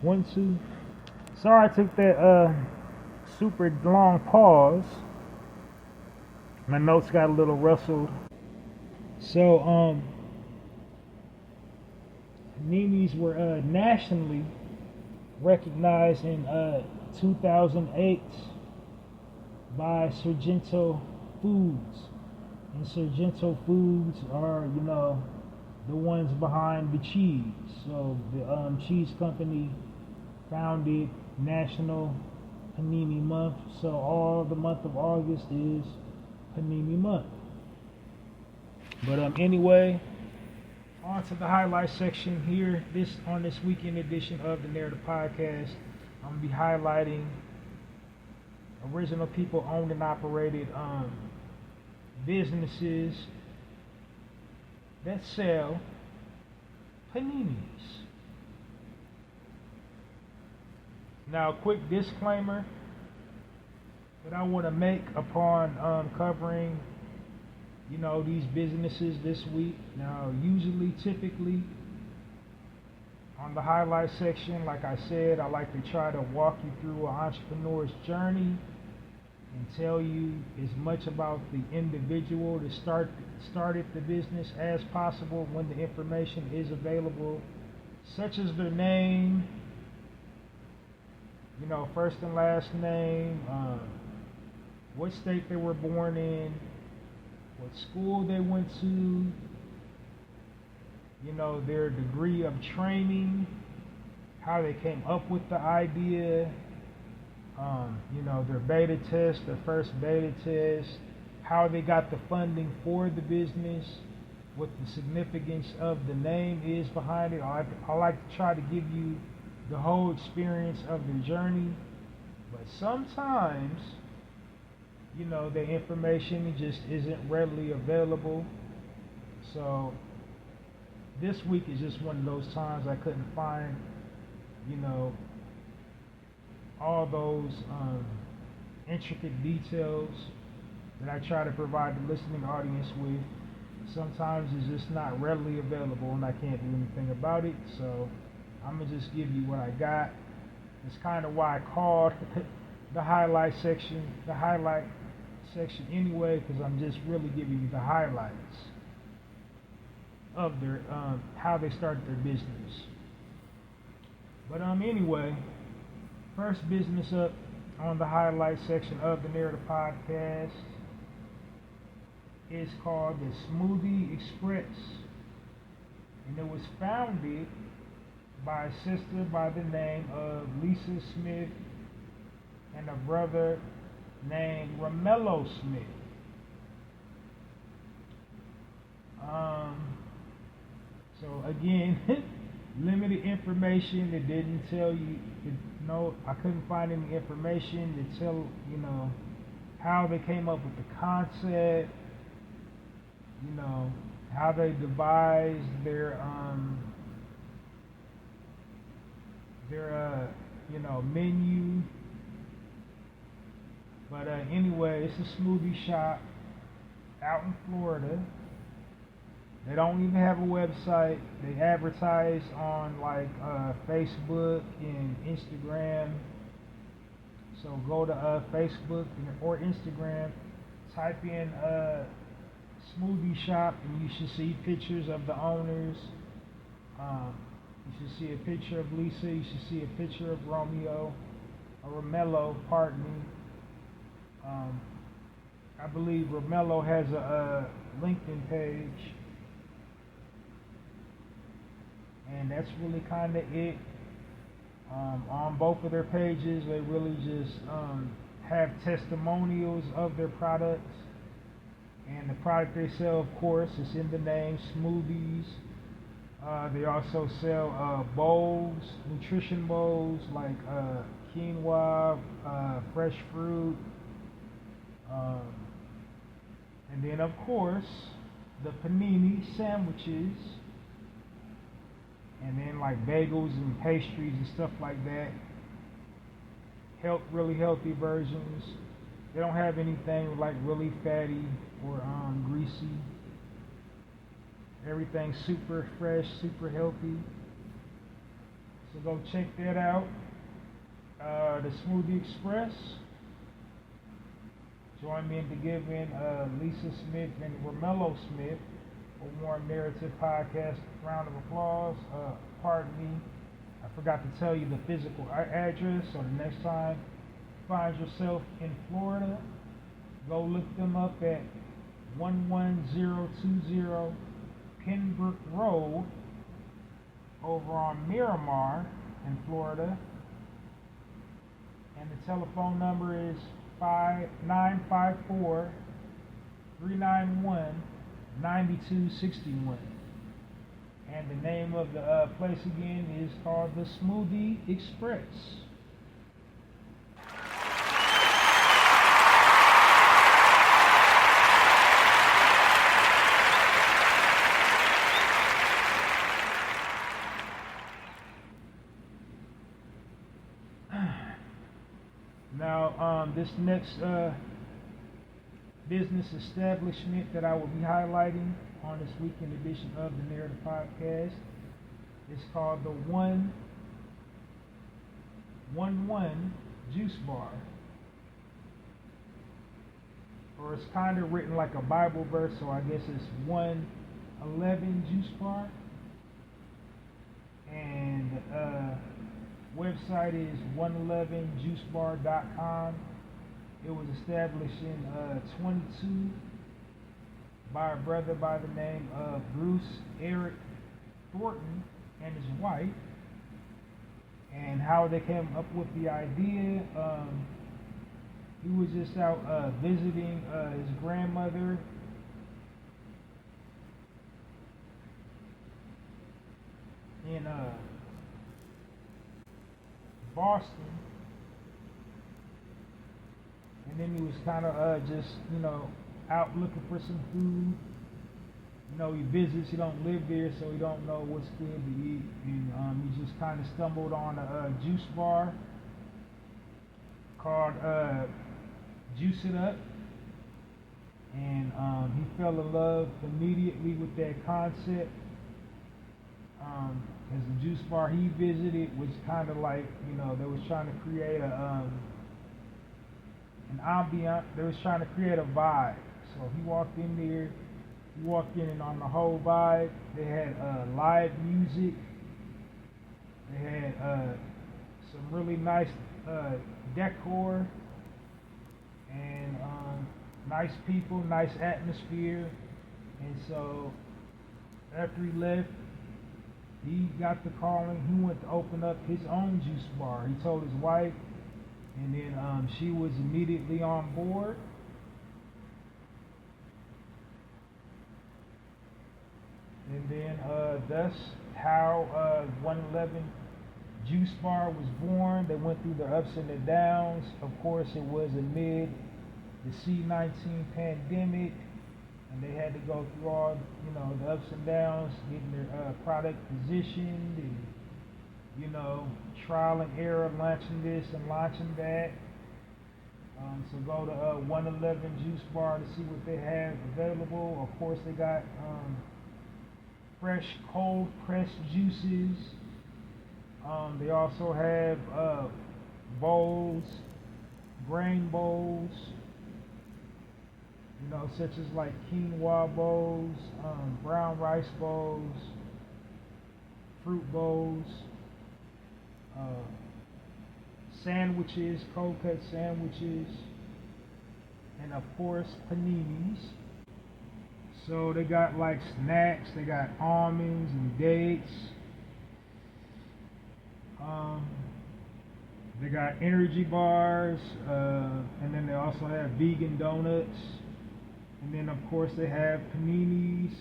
1, 2. Sorry I took that super long pause. My notes got a little rustled. So, paninis were nationally recognized in 2008 by Sargento Foods. And Sargento Foods are, the ones behind the cheese. So the cheese company founded National Panini Month. So all the month of August is Panini Month. But anyway, on to the highlight section here. On this weekend edition of the Narrative Podcast, I'm gonna be highlighting original people owned and operated businesses that sell paninis. Now, a quick disclaimer that I want to make upon covering, these businesses this week. Now, typically, on the highlight section, like I said, I like to try to walk you through an entrepreneur's journey and tell you as much about the individual that started the business as possible when the information is available, such as their name, first and last name, what state they were born in, what school they went to, their degree of training, how they came up with the idea, their beta test, their first beta test, how they got the funding for the business, what the significance of the name is behind it. I like to try to give you the whole experience of their journey, but sometimes, the information just isn't readily available. So this week is just one of those times I couldn't find, all those intricate details that I try to provide the listening audience with. Sometimes it's just not readily available and I can't do anything about it. So I'm going to just give you what I got. It's kind of why I called the highlight section anyway, because I'm just really giving you the highlights of their how they started their business. But anyway, first business up on the highlight section of the Narrative Podcast is called the Smoothie Express, and it was founded by a sister by the name of Lisa Smith and a brother named Romello Smith. So again, limited information that didn't tell you. I couldn't find any information to tell how they came up with the concept. How they devised their menu. But anyway, it's a smoothie shop out in Florida. They don't even have a website. They advertise on Facebook and Instagram. So go to Facebook or Instagram, type in smoothie shop, and you should see pictures of the owners. You should see a picture of Lisa. You should see a picture of Romello, pardon me. I believe Romello has a LinkedIn page. And that's really kind of it. On both of their pages, they really just have testimonials of their products. And the product they sell, of course, is in the name, smoothies. They also sell bowls, nutrition bowls, like quinoa, fresh fruit. And then, of course, the panini sandwiches. And then bagels and pastries and stuff like that. Really healthy versions. They don't have anything really fatty or greasy. Everything's super fresh, super healthy. So go check that out. The Smoothie Express. Join me in giving Lisa Smith and Romello Smith a warm narrative podcast round of applause. Pardon me, I forgot to tell you the physical address, so the next time you find yourself in Florida, go look them up at 11020 Pembroke Road over on Miramar in Florida. And the telephone number is 954-391-9261. And the name of the place again is called the Smoothie Express. Now, this next business establishment that I will be highlighting on this weekend edition of the Narrator Podcast is called the 111 Juice Bar. Or it's kind of written like a Bible verse, so I guess it's 111 Juice Bar. And website is 111juicebar.com. It was established in 22 by a brother by the name of Bruce Eric Thornton and his wife. And how they came up with the idea, he was just out visiting his grandmother in Boston, and then he was kind of just, out looking for some food. He visits, he don't live there, so he don't know what's good to eat, and he just kind of stumbled on a juice bar called Juice It Up, and he fell in love immediately with that concept. As the juice bar he visited was kind of like, they was trying to create an ambient, they was trying to create a vibe. So he walked in there, and on the whole vibe, they had live music, they had some really nice decor, and nice people, nice atmosphere. And so after he left, he got the calling. He went to open up his own juice bar. He told his wife, and then she was immediately on board. And then that's how 111 Juice Bar was born. They went through the ups and the downs. Of course, it was amid the C-19 pandemic, and they had to go through all, the ups and downs, getting their product positioned, and, trial and error, launching this and launching that. So go to 111 Juice Bar to see what they have available. Of course, they got fresh, cold pressed juices. They also have bowls, grain bowls, such as like quinoa bowls, brown rice bowls, fruit bowls, sandwiches, cold cut sandwiches, and of course paninis. So they got like snacks, they got almonds and dates. They got energy bars, and then they also have vegan donuts. And then, of course, they have paninis,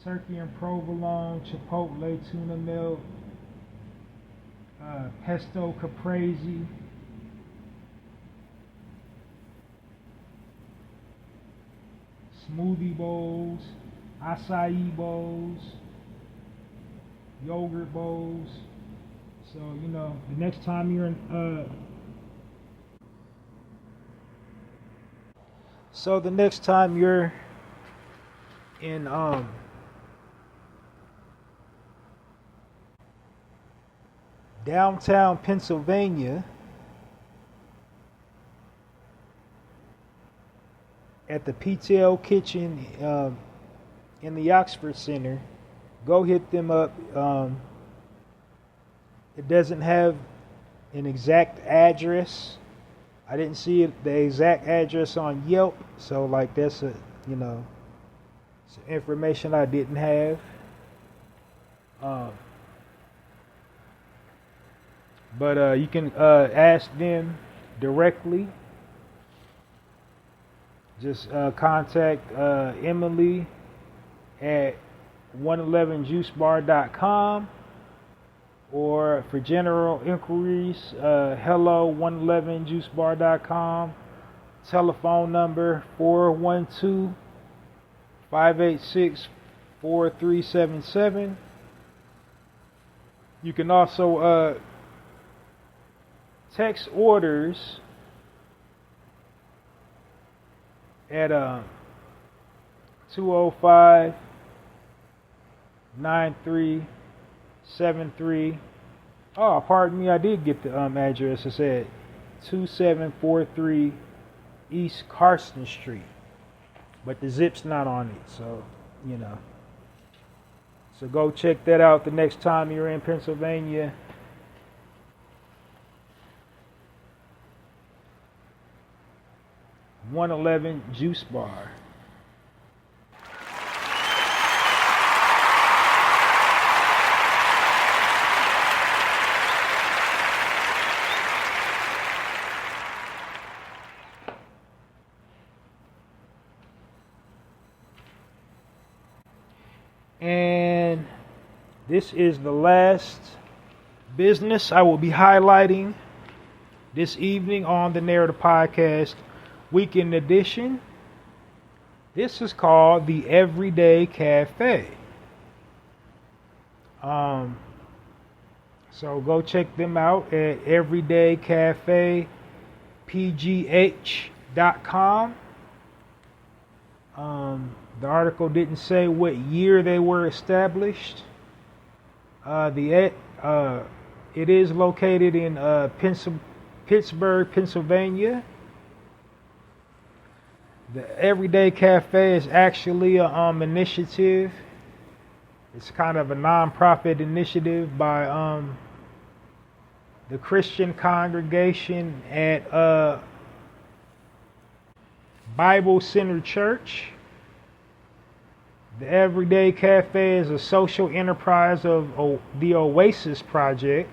turkey and provolone, chipotle tuna melt, pesto caprese, smoothie bowls, acai bowls, yogurt bowls. So, the next time you're in downtown Pennsylvania, at the PTL Kitchen in the Oxford Center. Go hit them up. It doesn't have an exact address. I didn't see the exact address on Yelp, so like that's some information I didn't have. But you can ask them directly. Just contact Emily at 111juicebar.com, or for general inquiries, hello 111juicebar.com. Telephone number 412-586-4377. You can also text orders at 205-9373. Oh, pardon me, I did get the address. It said 2743 East Carson Street, but the zip's not on it, so So go check that out the next time you're in Pennsylvania. .111 Juice Bar. And this is the last business I will be highlighting this evening on the Narrator Podcast Weekend Edition. This is called the Everyday Cafe. So go check them out at everydaycafepgh.com. The article didn't say what year they were established. It is located in Pittsburgh, Pennsylvania. The Everyday Cafe is actually an initiative. It's kind of a non-profit initiative by the Christian congregation at Bible Center Church. The Everyday Cafe is a social enterprise of the Oasis Project.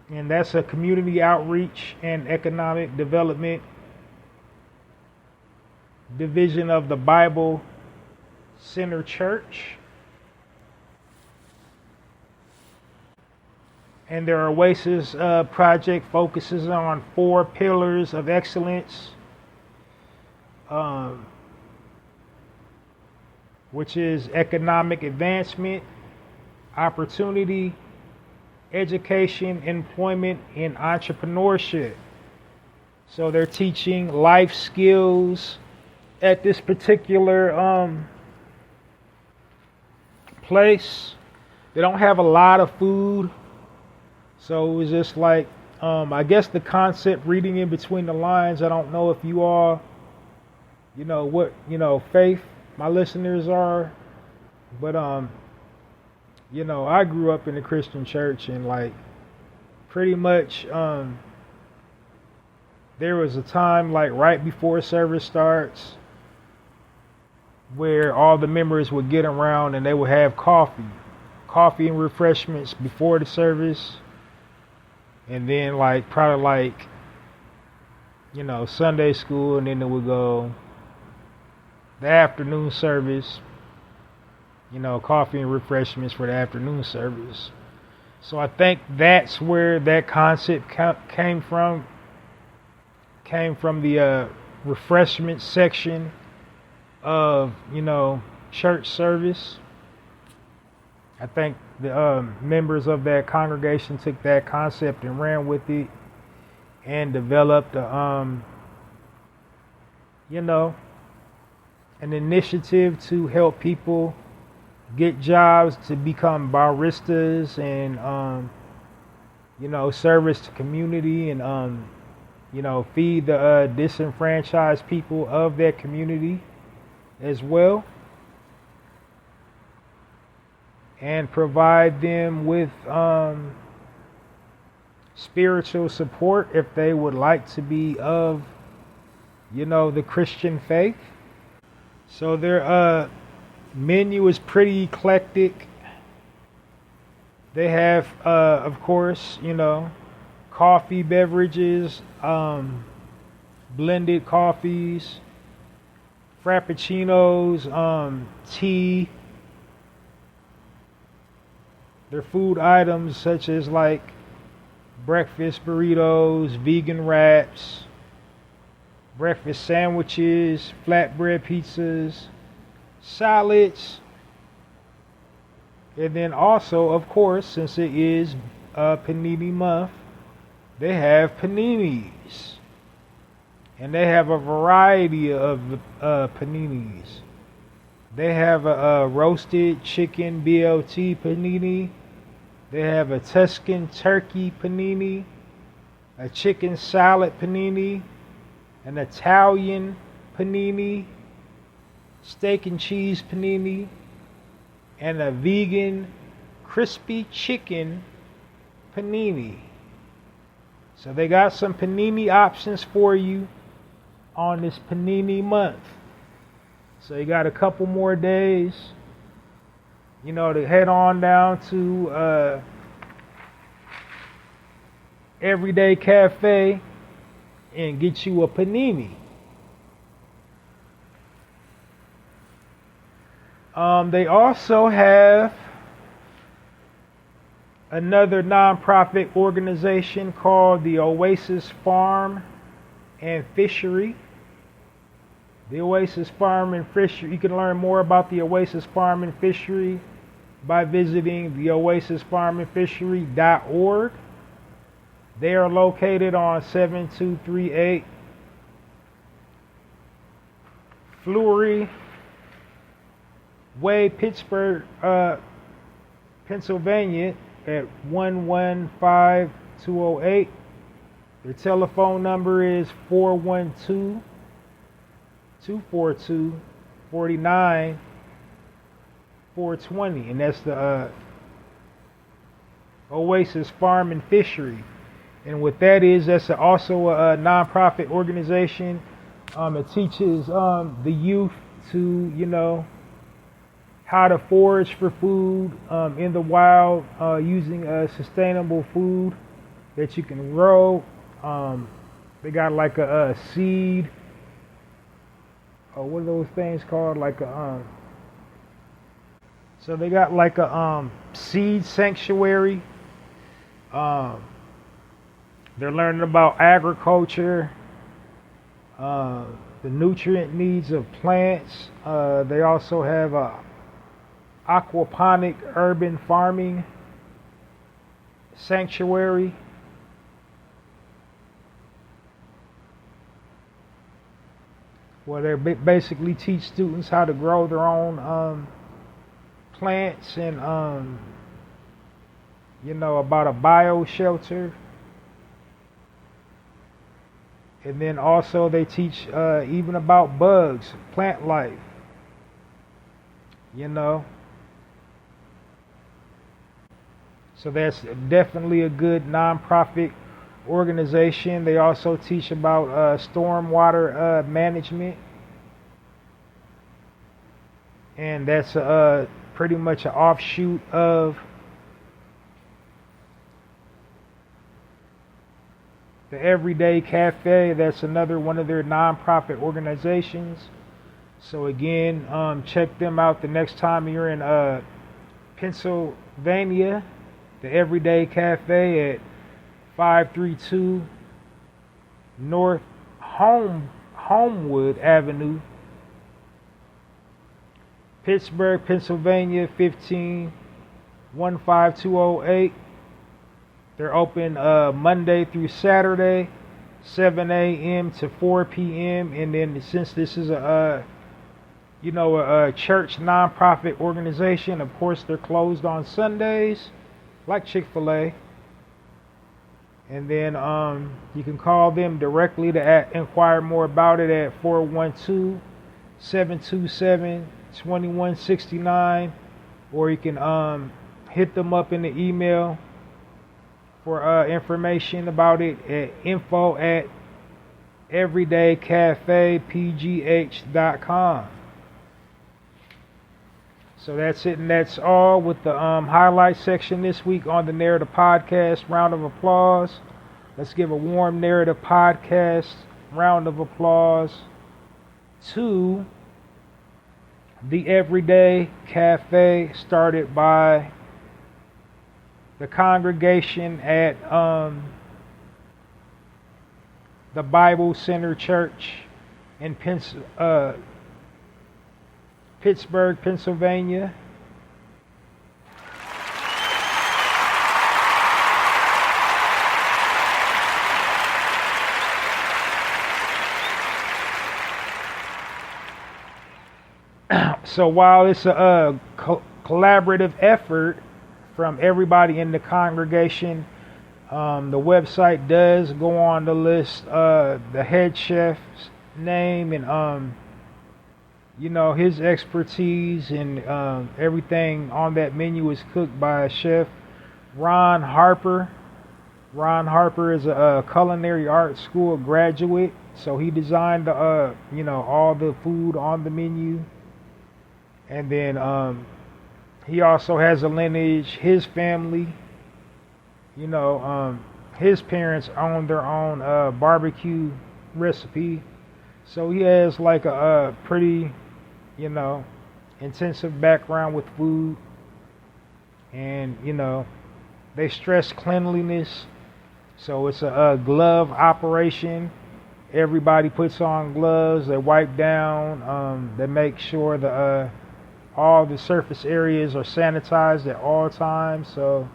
And that's a community outreach and economic development division of the Bible Center Church. And their Oasis project focuses on 4 pillars of excellence, which is economic advancement, opportunity, education, employment, and entrepreneurship. So they're teaching life skills at this particular place. They don't have a lot of food, so it was just like I guess the concept, reading in between the lines, I don't know if you all what faith my listeners are, but I grew up in a Christian church, and like pretty much there was a time like right before service starts where all the members would get around and they would have coffee and refreshments before the service, and then like probably like Sunday school, and then it would go the afternoon service, coffee and refreshments for the afternoon service. So I think that's where that concept came from. Came from the refreshment section of, church service. I think the members of that congregation took that concept and ran with it and developed an initiative to help people get jobs to become baristas and service the community and feed the disenfranchised people of that community as well, and provide them with spiritual support if they would like to be of the Christian faith. So their menu is pretty eclectic. They have of course coffee beverages, blended coffees, frappuccinos, tea. Their food items such as like breakfast burritos, vegan wraps, breakfast sandwiches, flatbread pizzas, salads, and then also, of course, since it is Panini Month, they have paninis. And they have a variety of paninis. They have a roasted chicken BLT panini. They have a Tuscan turkey panini, a chicken salad panini, an Italian panini, steak and cheese panini, and a vegan crispy chicken panini. So they got some panini options for you on this Panini Month. So you got a couple more days, to head on down to Everyday Cafe and get you a panini. They also have another nonprofit organization called the Oasis Farm and Fishery. The Oasis Farm and Fishery, you can learn more about the Oasis Farm and Fishery by visiting the oasisfarmandfishery.org. They are located on 7238 Fleury Way, Pittsburgh, Pennsylvania at 115208. Their telephone number is 412-242-49420, and that's the Oasis Farm and Fishery. And what that is, that's also a nonprofit organization. It teaches the youth to, how to forage for food in the wild using sustainable food that you can grow. They got like a seed. What are those things called? So they got like a seed sanctuary. They're learning about agriculture, the nutrient needs of plants. They also have a aquaponic urban farming sanctuary. Where they basically teach students how to grow their own plants and about a bio shelter. And then also they teach even about bugs, plant life. So that's definitely a good nonprofit organization. They also teach about stormwater management. And that's pretty much an offshoot of the Everyday Cafe. That's another one of their nonprofit organizations. So again, check them out the next time you're in Pennsylvania. The Everyday Cafe at 532 North Homewood Avenue, Pittsburgh, Pennsylvania 15208. They're open Monday through Saturday, 7 a.m. to 4 p.m. And then since this is a a church nonprofit organization. Of course, they're closed on Sundays, like Chick-fil-A. And then you can call them directly to inquire more about it at 412-727-2169, or you can hit them up in the email for information about it at info@everydaycafepgh.com. So that's it, and that's all with the highlight section this week on the Narrative Podcast. Round of applause. Let's give a warm Narrative Podcast round of applause to the Everyday Cafe, started by the congregation at the Bible Center Church in Pittsburgh, Pennsylvania. So while it's a collaborative effort from everybody in the congregation, the website does go on to list the head chef's name and his expertise, and everything on that menu is cooked by Chef Ron Harper. Ron Harper is a culinary arts school graduate, so he designed all the food on the menu. And then he also has a lineage. His family, his parents own their own barbecue recipe, so he has like a pretty intensive background with food. And they stress cleanliness, so it's a glove operation. Everybody puts on gloves. They wipe down. They make sure all the surface areas are sanitized at all times. So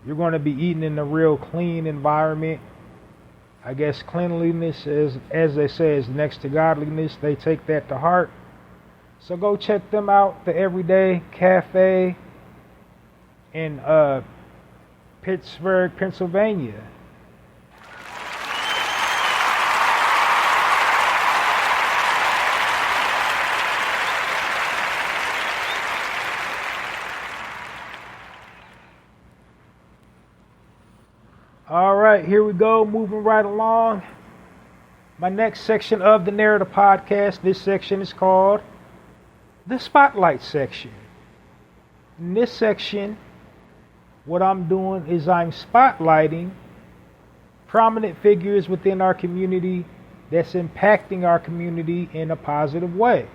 you're going to be eating in a real clean environment. I guess cleanliness is, as they say, is next to godliness. They take that to heart. So go check them out, the Everyday Cafe in Pittsburgh, Pennsylvania. All right, here we go, moving right along. My next section of the Narrative Podcast, this section is called the Spotlight section. In this section, what I'm doing is I'm spotlighting prominent figures within our community that's impacting our community in a positive way.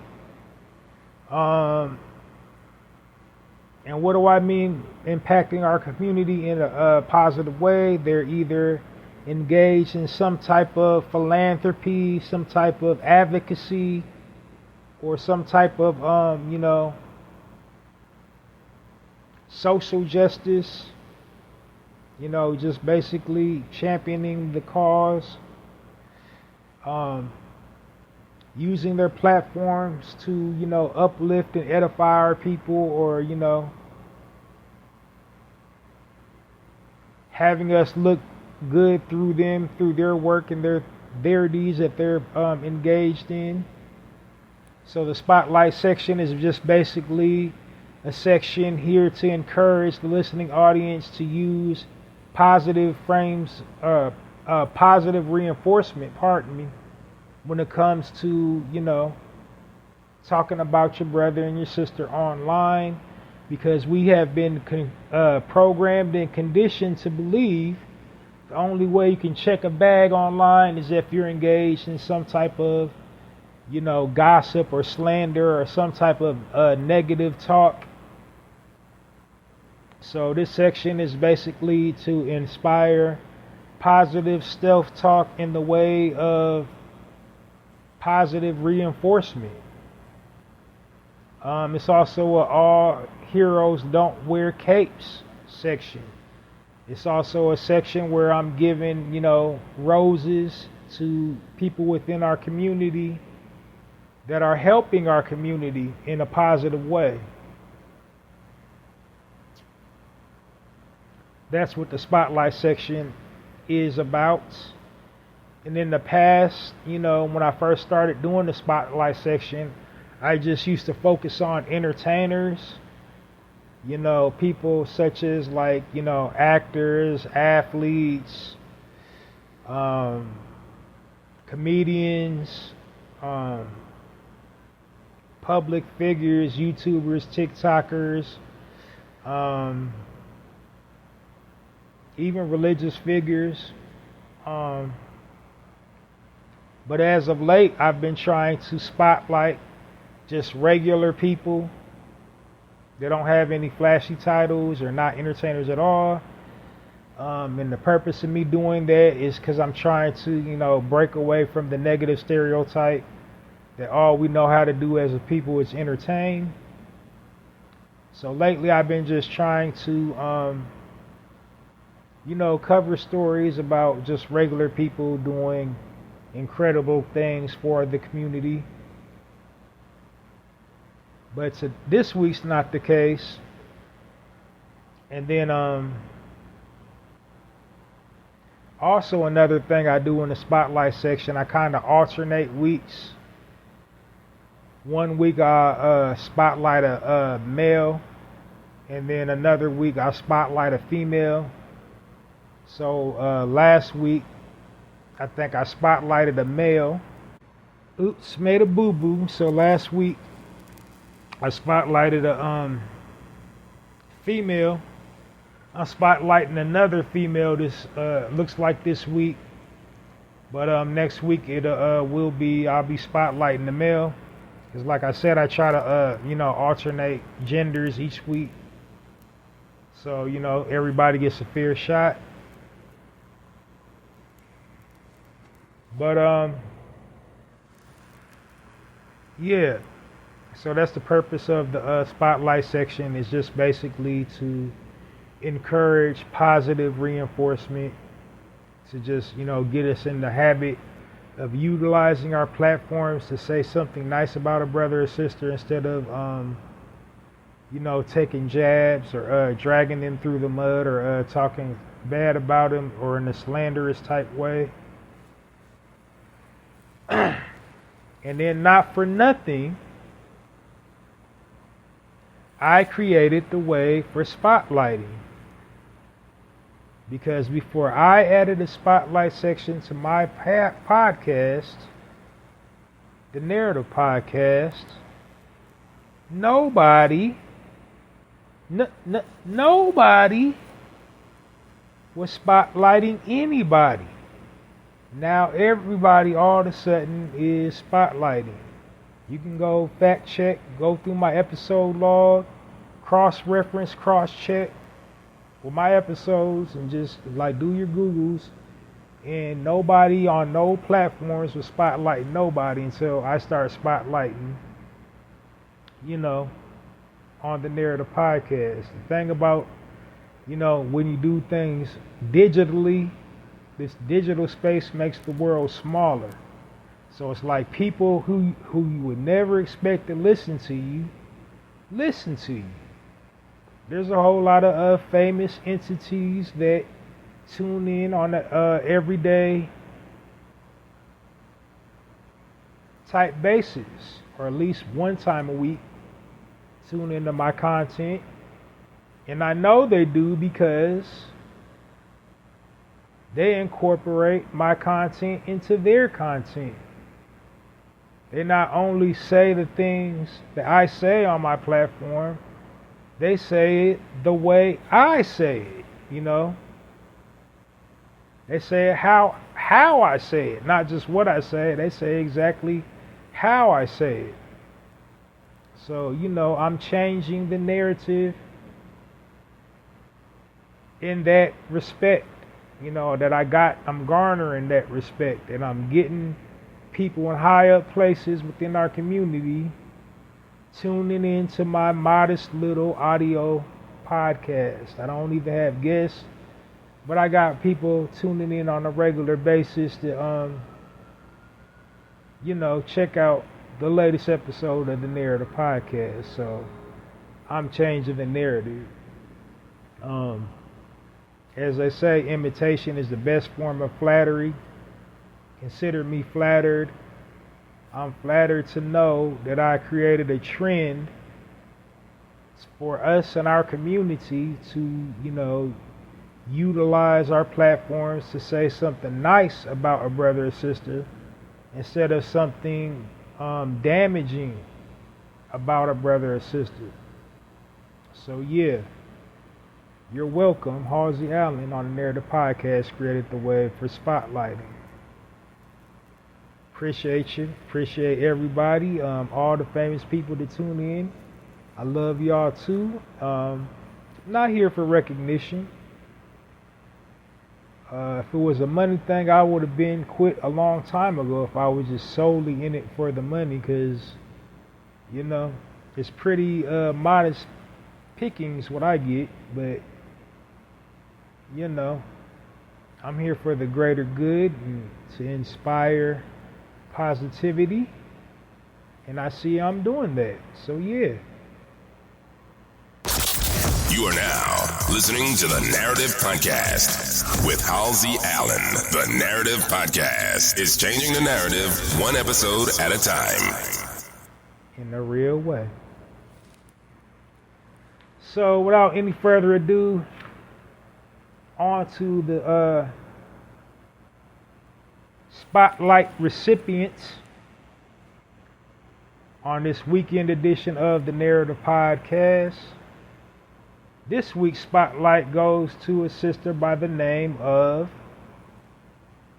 And what do I mean impacting our community in a positive way? They're either engaged in some type of philanthropy, some type of advocacy, or some type of, social justice, just basically championing the cause, using their platforms to, uplift and edify our people, or, having us look good through them, through their work and their deeds that they're engaged in. So the Spotlight section is just basically a section here to encourage the listening audience to use positive positive reinforcement, when it comes to, talking about your brother and your sister online, because we have been programmed and conditioned to believe the only way you can check a bag online is if you're engaged in some type of, gossip or slander or some type of negative talk. So this section is basically to inspire positive self-talk in the way of positive reinforcement. It's also a all heroes don't wear capes section. It's also a section where I'm giving, roses to people within our community that are helping our community in a positive way. That's what the spotlight section is about. And in the past, when I first started doing the spotlight section, I just used to focus on entertainers, people such as actors, athletes, comedians, public figures, YouTubers, TikTokers, even religious figures. But as of late, I've been trying to spotlight just regular people. They don't have any flashy titles or not entertainers at all. And the purpose of me doing that is because I'm trying to, break away from the negative stereotype that all we know how to do as a people is entertain. So lately I've been just trying to, cover stories about just regular people doing incredible things for the community. But this week's not the case. And then also another thing I do in the spotlight section, I kind of alternate weeks. One week I spotlight a male, and then another week I spotlight a female. So last week I think I spotlighted a male. Oops, made a boo-boo. So last week I spotlighted a female. I'm spotlighting another female this looks like this week. But next week I'll be spotlighting the male. Because like I said, I try to alternate genders each week. So, everybody gets a fair shot. But yeah. So that's the purpose of the spotlight section, is just basically to encourage positive reinforcement, to just, get us in the habit of utilizing our platforms to say something nice about a brother or sister instead of, taking jabs or dragging them through the mud or talking bad about them or in a slanderous type way. And then not for nothing, I created the way for spotlighting. Because before I added a spotlight section to my podcast, the Narrative Podcast, nobody was spotlighting anybody. Now everybody all of a sudden is spotlighting. You can go fact check, go through my episode log, cross-reference, cross-check with my episodes, and just do your Googles. And nobody on no platforms was spotlighting nobody until I started spotlighting, on the Narrative Podcast. The thing about, when you do things digitally, this digital space makes the world smaller. So it's like people who you would never expect to listen to you. There's a whole lot of famous entities that tune in on a everyday type basis, or at least one time a week, tune into my content. And I know they do because they incorporate my content into their content. They not only say the things that I say on my platform, they say it the way I say it, They say it how I say it, not just what I say. They say exactly how I say it. So, I'm changing the narrative in that respect. I'm garnering that respect, and I'm getting people in high up places within our community tuning into my modest little audio podcast. I don't even have guests, but I got people tuning in on a regular basis to check out the latest episode of the Narrator podcast. So I'm changing the narrative. As they say, imitation is the best form of flattery. Consider me flattered. I'm flattered to know that I created a trend for us and our community to, utilize our platforms to say something nice about a brother or sister instead of something damaging about a brother or sister. So yeah, you're welcome. Halsey Allen on the Narrator podcast created the way for spotlighting. Appreciate you. Appreciate everybody. All the famous people that tune in. I love y'all too. Not here for recognition. If it was a money thing, I would have been quit a long time ago if I was just solely in it for the money, because, it's pretty modest pickings what I get, but, I'm here for the greater good and to inspire positivity, and I see I'm doing that. So yeah. You are now listening to the Narrative Podcast with Halsey Allen. The Narrative Podcast is changing the narrative one episode at a time. In a real way. So without any further ado, on to the spotlight recipients on this weekend edition of the Narrative Podcast. This week's spotlight goes to a sister by the name of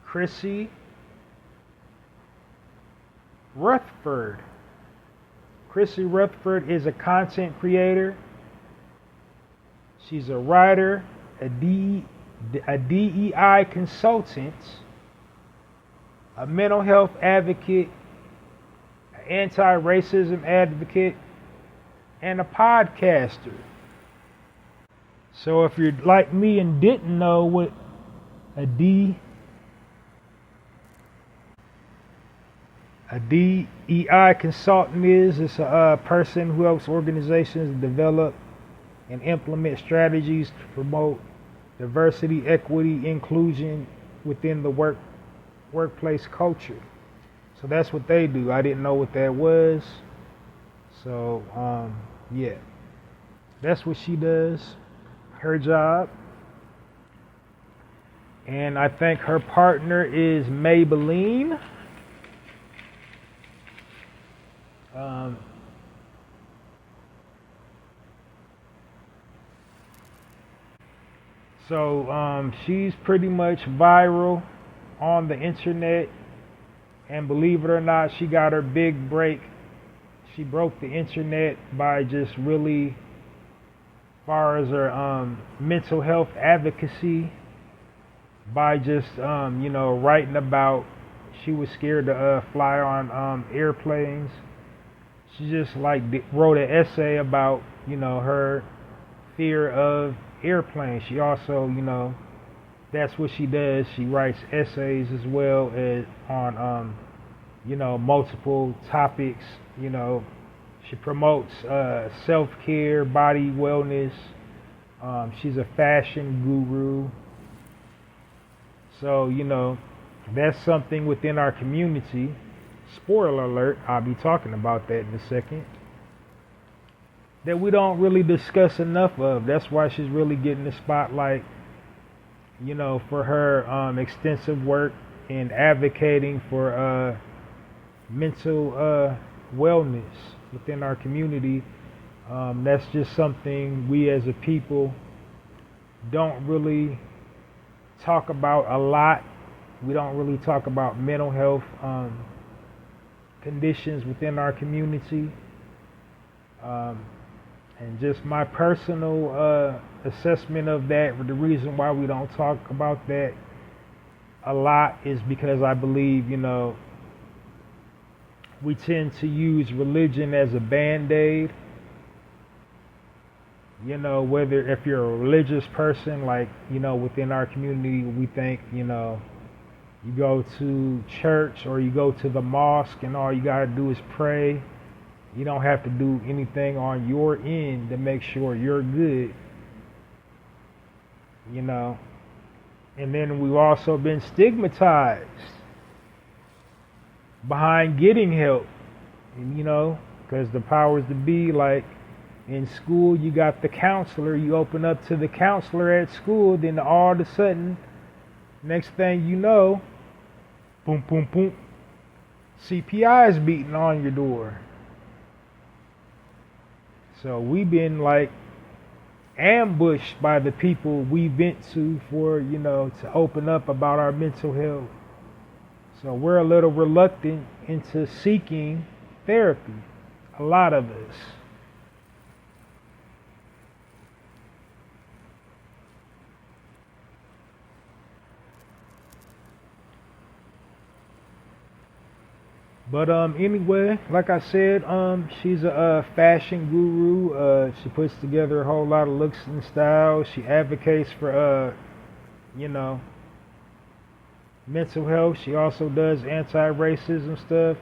Chrissy Rutherford. Chrissy Rutherford is a content creator. She's a writer, a DEI consultant, a mental health advocate, an anti-racism advocate, and a podcaster. So if you're like me and didn't know what a DEI consultant is, it's a person who helps organizations develop and implement strategies to promote diversity, equity, inclusion within the workplace culture. So that's what they do. I didn't know what that was. So yeah, that's what she does. Her job. And I think her partner is Maybelline. So she's pretty much viral on the internet, and believe it or not, she got her big break. She broke the internet by just really, as far as her mental health advocacy, by just writing about, she was scared to fly on airplanes. She just wrote an essay about her fear of airplanes. She also that's what she does. She writes essays as well as on multiple topics. She promotes self-care, body wellness. She's a fashion guru. So, that's something within our community. Spoiler alert, I'll be talking about that in a second. That we don't really discuss enough of. That's why she's really getting the spotlight, for her extensive work in advocating for mental wellness within our community. That's just something we as a people don't really talk about a lot. We don't really talk about mental health conditions within our community. And just my personal assessment of that, the reason why we don't talk about that a lot is because I believe, we tend to use religion as a band-aid. Whether if you're a religious person, within our community, we think, you go to church or you go to the mosque and all you gotta do is pray. You don't have to do anything on your end to make sure you're good, you know. And then we've also been stigmatized behind getting help, you know, because the powers to be, like in school, you got the counselor, you open up to the counselor at school, then all of a sudden, next thing you know, boom, boom, boom, CPI is beating on your door. So we've been like ambushed by the people we vent to for, you know, to open up about our mental health. So we're a little reluctant into seeking therapy, a lot of us. But anyway, like I said, she's a fashion guru. She puts together a whole lot of looks and styles. She advocates for you know, mental health. She also does anti-racism stuff.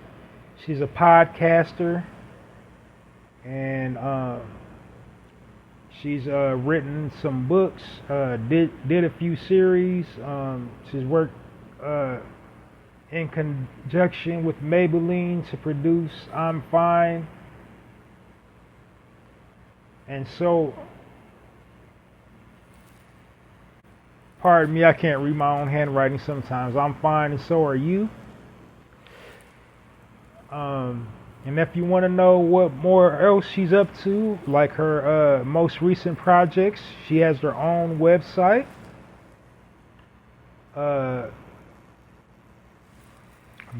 She's a podcaster, and she's written some books. Did a few series. She's worked in conjunction with Maybelline to produce I'm Fine. And so, pardon me, I can't read my own handwriting sometimes. I'm fine and so are you. And if you want to know what more else she's up to, like her most recent projects, she has her own website.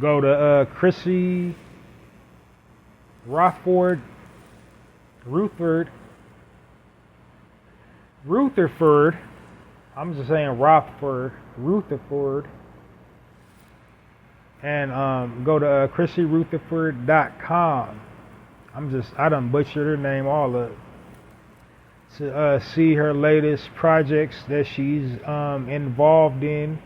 Go to Chrissy Rutherford, I'm just saying Rutherford, and go to ChrissyRutherford.com. I done butchered her name all up. To see her latest projects that she's involved in.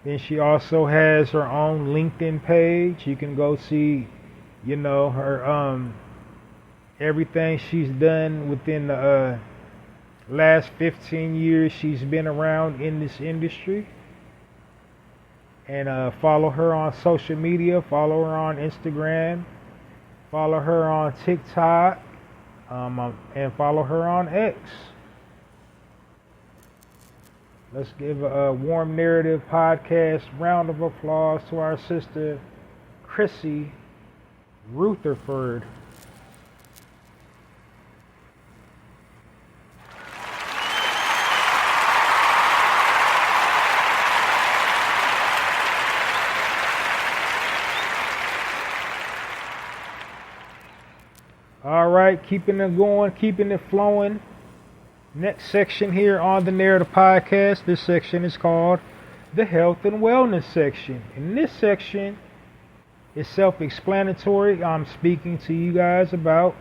Then she also has her own LinkedIn page. You can go see, you know, her everything she's done within the last 15 years she's been around in this industry. And follow her on social media. Follow her on Instagram. Follow her on TikTok. And follow her on X. Let's give a warm narrative podcast round of applause to our sister, Chrissy Rutherford. All right, keeping it going, keeping it flowing. Next section here on the Narrator Podcast, this section is called the Health and Wellness section. In this section, it's self-explanatory. I'm speaking to you guys about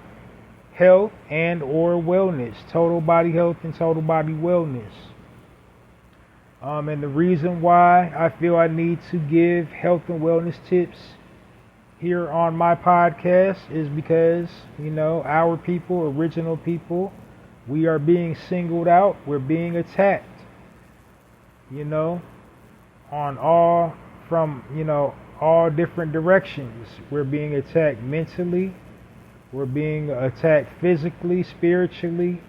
health and or wellness, total body health and total body wellness. And the reason why I feel I need to give health and wellness tips here on my podcast is because, you know, our people, original people, we are being singled out. We're being attacked, you know, on all different directions. We're being attacked mentally. We're being attacked physically, spiritually.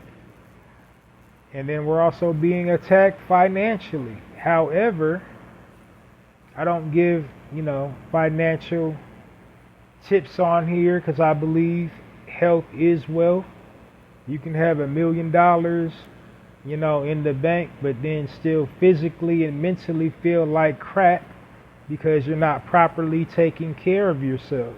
And then we're also being attacked financially. However, I don't give, you know, financial tips on here because I believe health is wealth. You can have $1 million, you know, in the bank, but then still physically and mentally feel like crap because you're not properly taking care of yourself.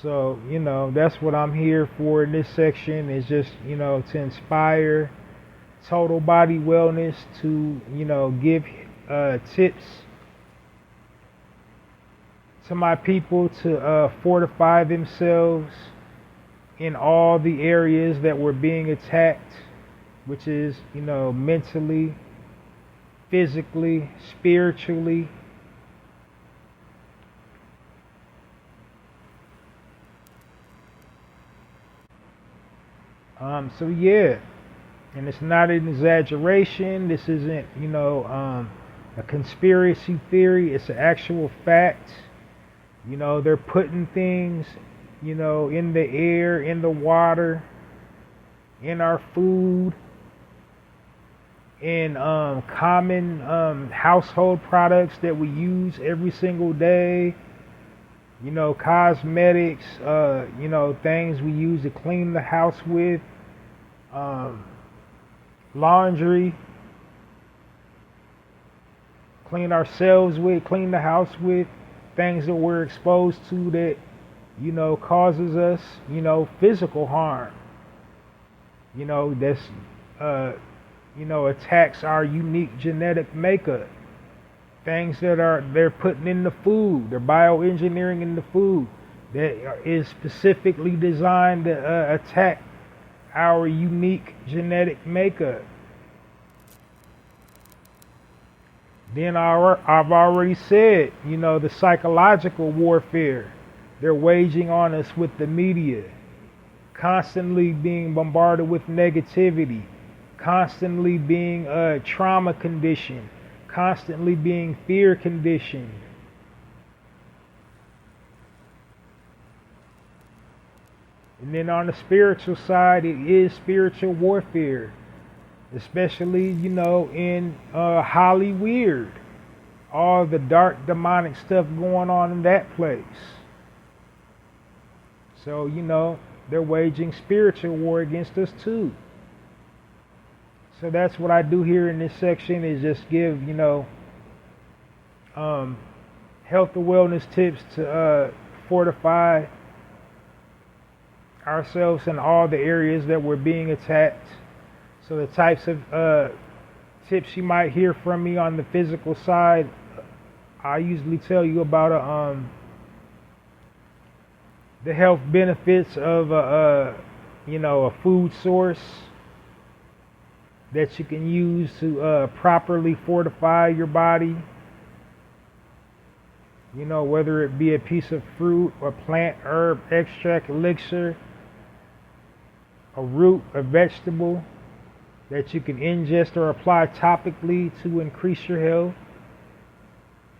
So, you know, that's what I'm here for in this section, is just, you know, to inspire total body wellness, to, you know, give tips to my people to fortify themselves in all the areas that we're being attacked, which is, you know, mentally, physically, spiritually, So yeah, and it's not an exaggeration. This isn't, a conspiracy theory. It's an actual fact. They're putting things, in the air, in the water, in our food, in common household products that we use every single day. Cosmetics, things we use to clean the house with, laundry, clean ourselves with, clean the house with, things that we're exposed to that, causes us, physical harm, that's, attacks our unique genetic makeup. Things that they're putting in the food, they're bioengineering in the food that is specifically designed to attack our unique genetic makeup. Then I've already said, the psychological warfare they're waging on us with the media, constantly being bombarded with negativity, constantly being trauma conditioned, constantly being fear conditioned. And then on the spiritual side, it is spiritual warfare, especially, in Hollywood, all the dark demonic stuff going on in that place. So, they're waging spiritual war against us too. So that's what I do here in this section, is just give, health and wellness tips to fortify ourselves in all the areas that we're being attacked. So the types of tips you might hear from me on the physical side, I usually tell you about the health benefits of a food source that you can use to properly fortify your body. Whether it be a piece of fruit or plant, herb, extract, elixir, a root, a vegetable that you can ingest or apply topically to increase your health,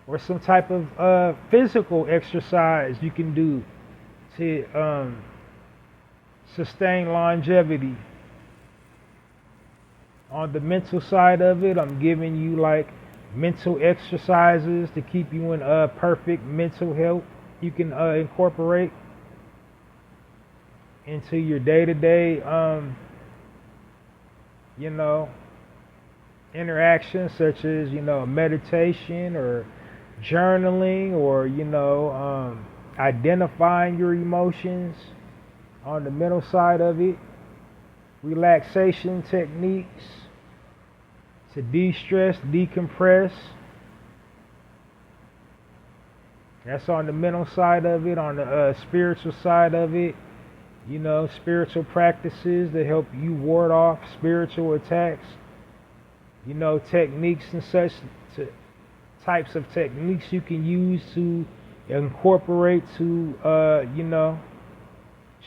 or some type of physical exercise you can do to sustain longevity. On the mental side of it, I'm giving you like mental exercises to keep you in perfect mental health. You can incorporate into your day-to-day, interactions, such as, meditation or journaling, or, identifying your emotions. On the mental side of it, relaxation techniques to de-stress, decompress. That's on the mental side of it. On the spiritual side of it, spiritual practices that help you ward off spiritual attacks. Techniques and such, types of techniques you can use to incorporate to,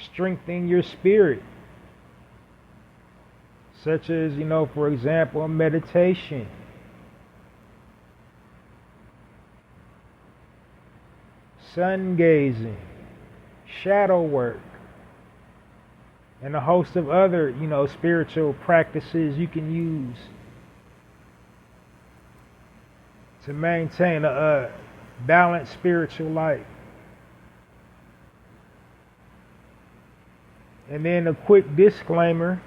strengthen your spirit. Such as, for example, meditation, sun gazing, shadow work, and a host of other, spiritual practices you can use to maintain a balanced spiritual life. And then a quick disclaimer.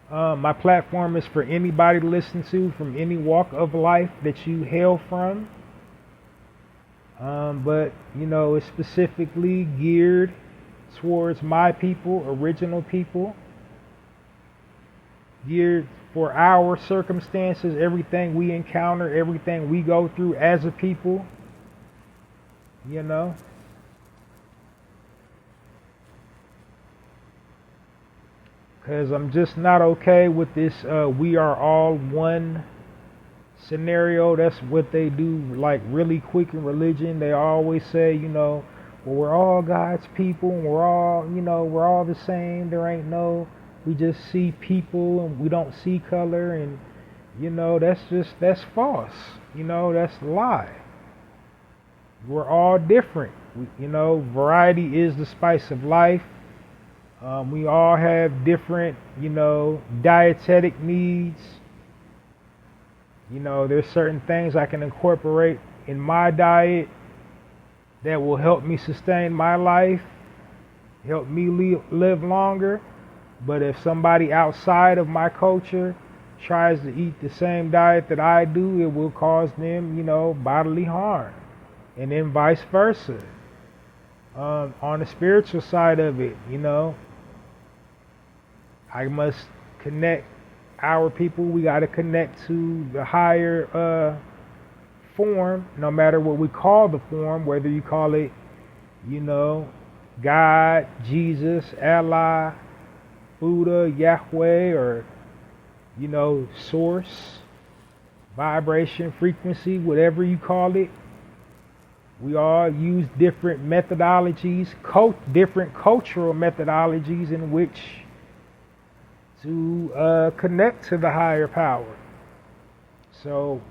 My platform is for anybody to listen to from any walk of life that you hail from. But, it's specifically geared towards my people, original people. Geared for our circumstances, everything we encounter, everything we go through as a people. Because I'm just not okay with this we are all one scenario. That's what they do, like, really quick in religion. They always say, well, we're all God's people, and we're all the same. There ain't no, we just see people and we don't see color, and that's false. That's a lie. We're all different. Variety is the spice of life. We all have different, dietetic needs. There's certain things I can incorporate in my diet that will help me sustain my life, help me live longer. But if somebody outside of my culture tries to eat the same diet that I do, it will cause them, bodily harm. And then vice versa. On the spiritual side of it, I must connect our people. We got to connect to the higher form, no matter what we call the form, whether you call it, God, Jesus, Allah, Buddha, Yahweh, or, source, vibration, frequency, whatever you call it. We all use different methodologies, different cultural methodologies in which to connect to the higher power. So,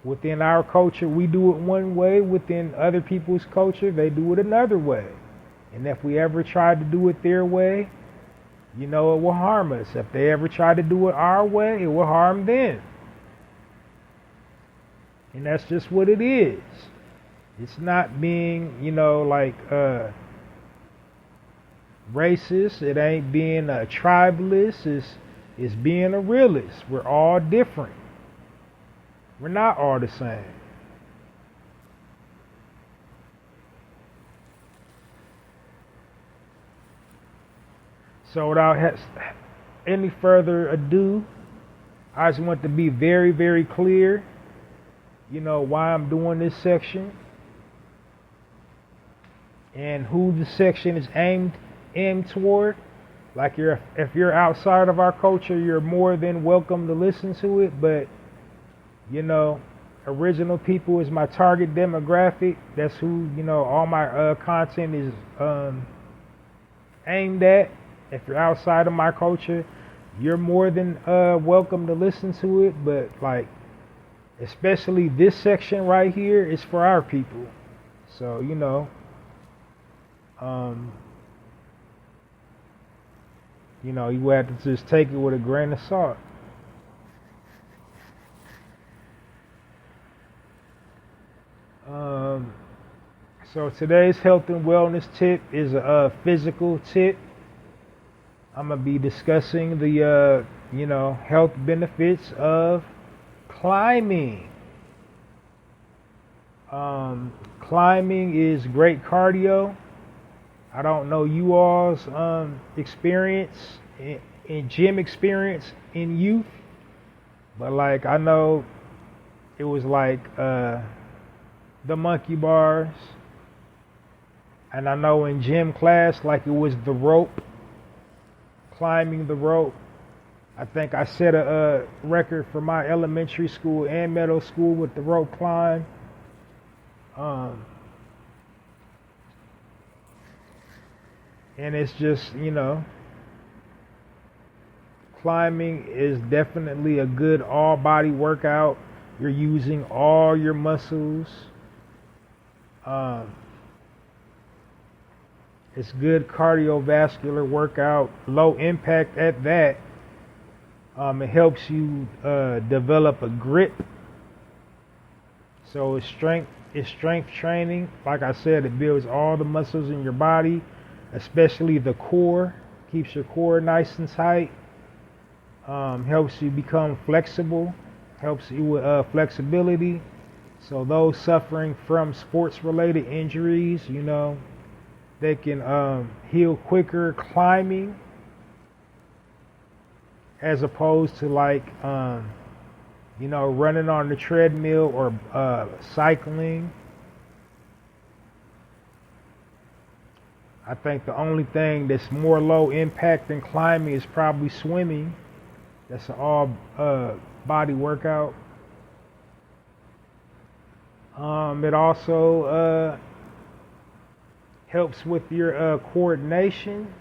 within our culture, we do it one way. Within other people's culture, they do it another way. And if we ever try to do it their way, it will harm us. If they ever try to do it our way, it will harm them. And that's just what it is. It's not being, racist. It ain't being a tribalist. It's being a realist. We're all different. We're not all the same. So without any further ado, I just want to be very, very clear, why I'm doing this section and who the section is aimed toward. Like if you're outside of our culture, you're more than welcome to listen to it. But, original people is my target demographic. That's who, all my content is aimed at. If you're outside of my culture, you're more than welcome to listen to it. But especially this section right here is for our people. So, you have to just take it with a grain of salt. So today's health and wellness tip is a physical tip. I'm going to be discussing the, health benefits of climbing. Climbing is great cardio. I don't know you all's experience in gym experience in youth, but I know it was the monkey bars, and I know in gym class it was the rope, climbing the rope. I think I set a record for my elementary school and middle school with the rope climb. And it's just, climbing is definitely a good all-body workout. You're using all your muscles. It's good cardiovascular workout, low impact at that. It helps you develop a grip. So it's strength training. Like I said, it builds all the muscles in your body, especially the core. Keeps your core nice and tight. Helps you become flexible. Helps you with flexibility. So those suffering from sports-related injuries, they can heal quicker climbing, as opposed to running on the treadmill or cycling. I think the only thing that's more low impact than climbing is probably swimming. That's an all body workout. It also helps with your coordination.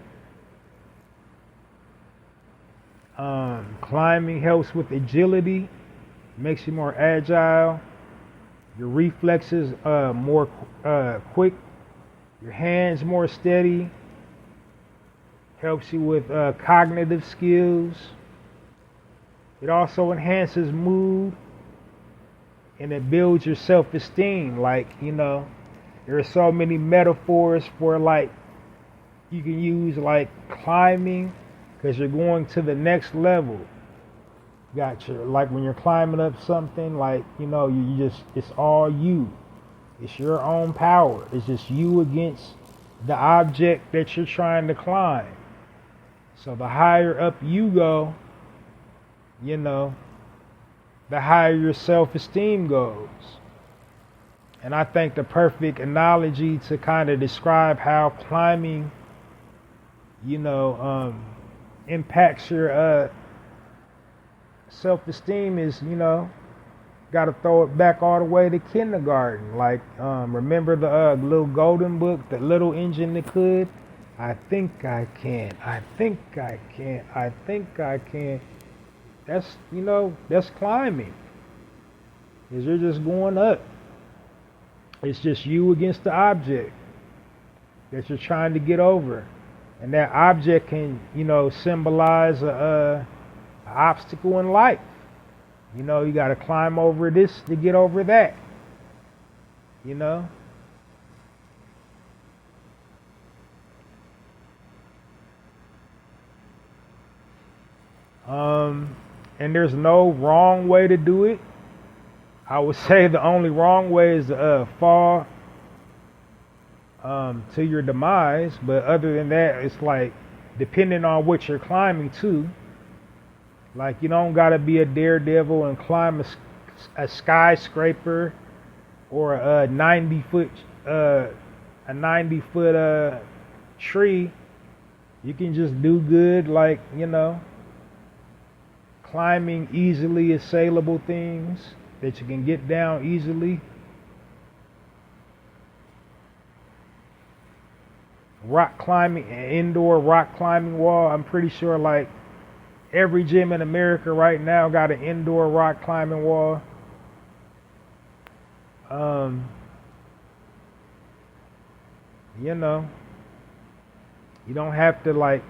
Climbing helps with agility, makes you more agile. Your reflexes more quick. Your hands more steady. Helps you with cognitive skills. It also enhances mood, and it builds your self-esteem. Like, there are so many metaphors for, like, you can use, like, climbing, because you're going to the next level. Got your, like, when you're climbing up something, like, you just, it's all you. It's your own power. It's just you against the object that you're trying to climb. So the higher up you go, the higher your self-esteem goes. And I think the perfect analogy to kind of describe how climbing, impacts your self-esteem is, got to throw it back all the way to kindergarten. Like, remember the little golden book, The Little Engine That Could? I think I can. I think I can. I think I can. That's, that's climbing. Because you're just going up. It's just you against the object that you're trying to get over. And that object can, symbolize a obstacle in life. You got to climb over this to get over that. And there's no wrong way to do it. I would say the only wrong way is to fall to your demise. But other than that, it's like, depending on what you're climbing to. Like, you don't gotta be a daredevil and climb a skyscraper or a 90-foot tree. You can just do good, like, climbing easily assailable things that you can get down easily. Rock climbing, an indoor rock climbing wall. I'm pretty sure, like, every gym in America right now got an indoor rock climbing wall. You don't have to, like,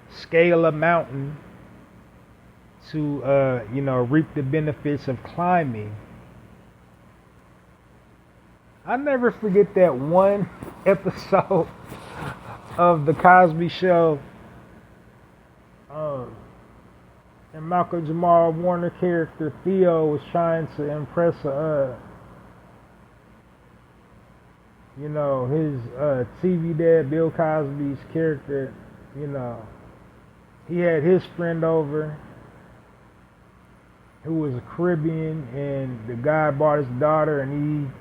scale a mountain to, reap the benefits of climbing. I never forget that one episode of The Cosby Show. And Malcolm Jamal Warner character Theo was trying to impress his TV dad, Bill Cosby's character. He had his friend over who was a Caribbean, and the guy brought his daughter, and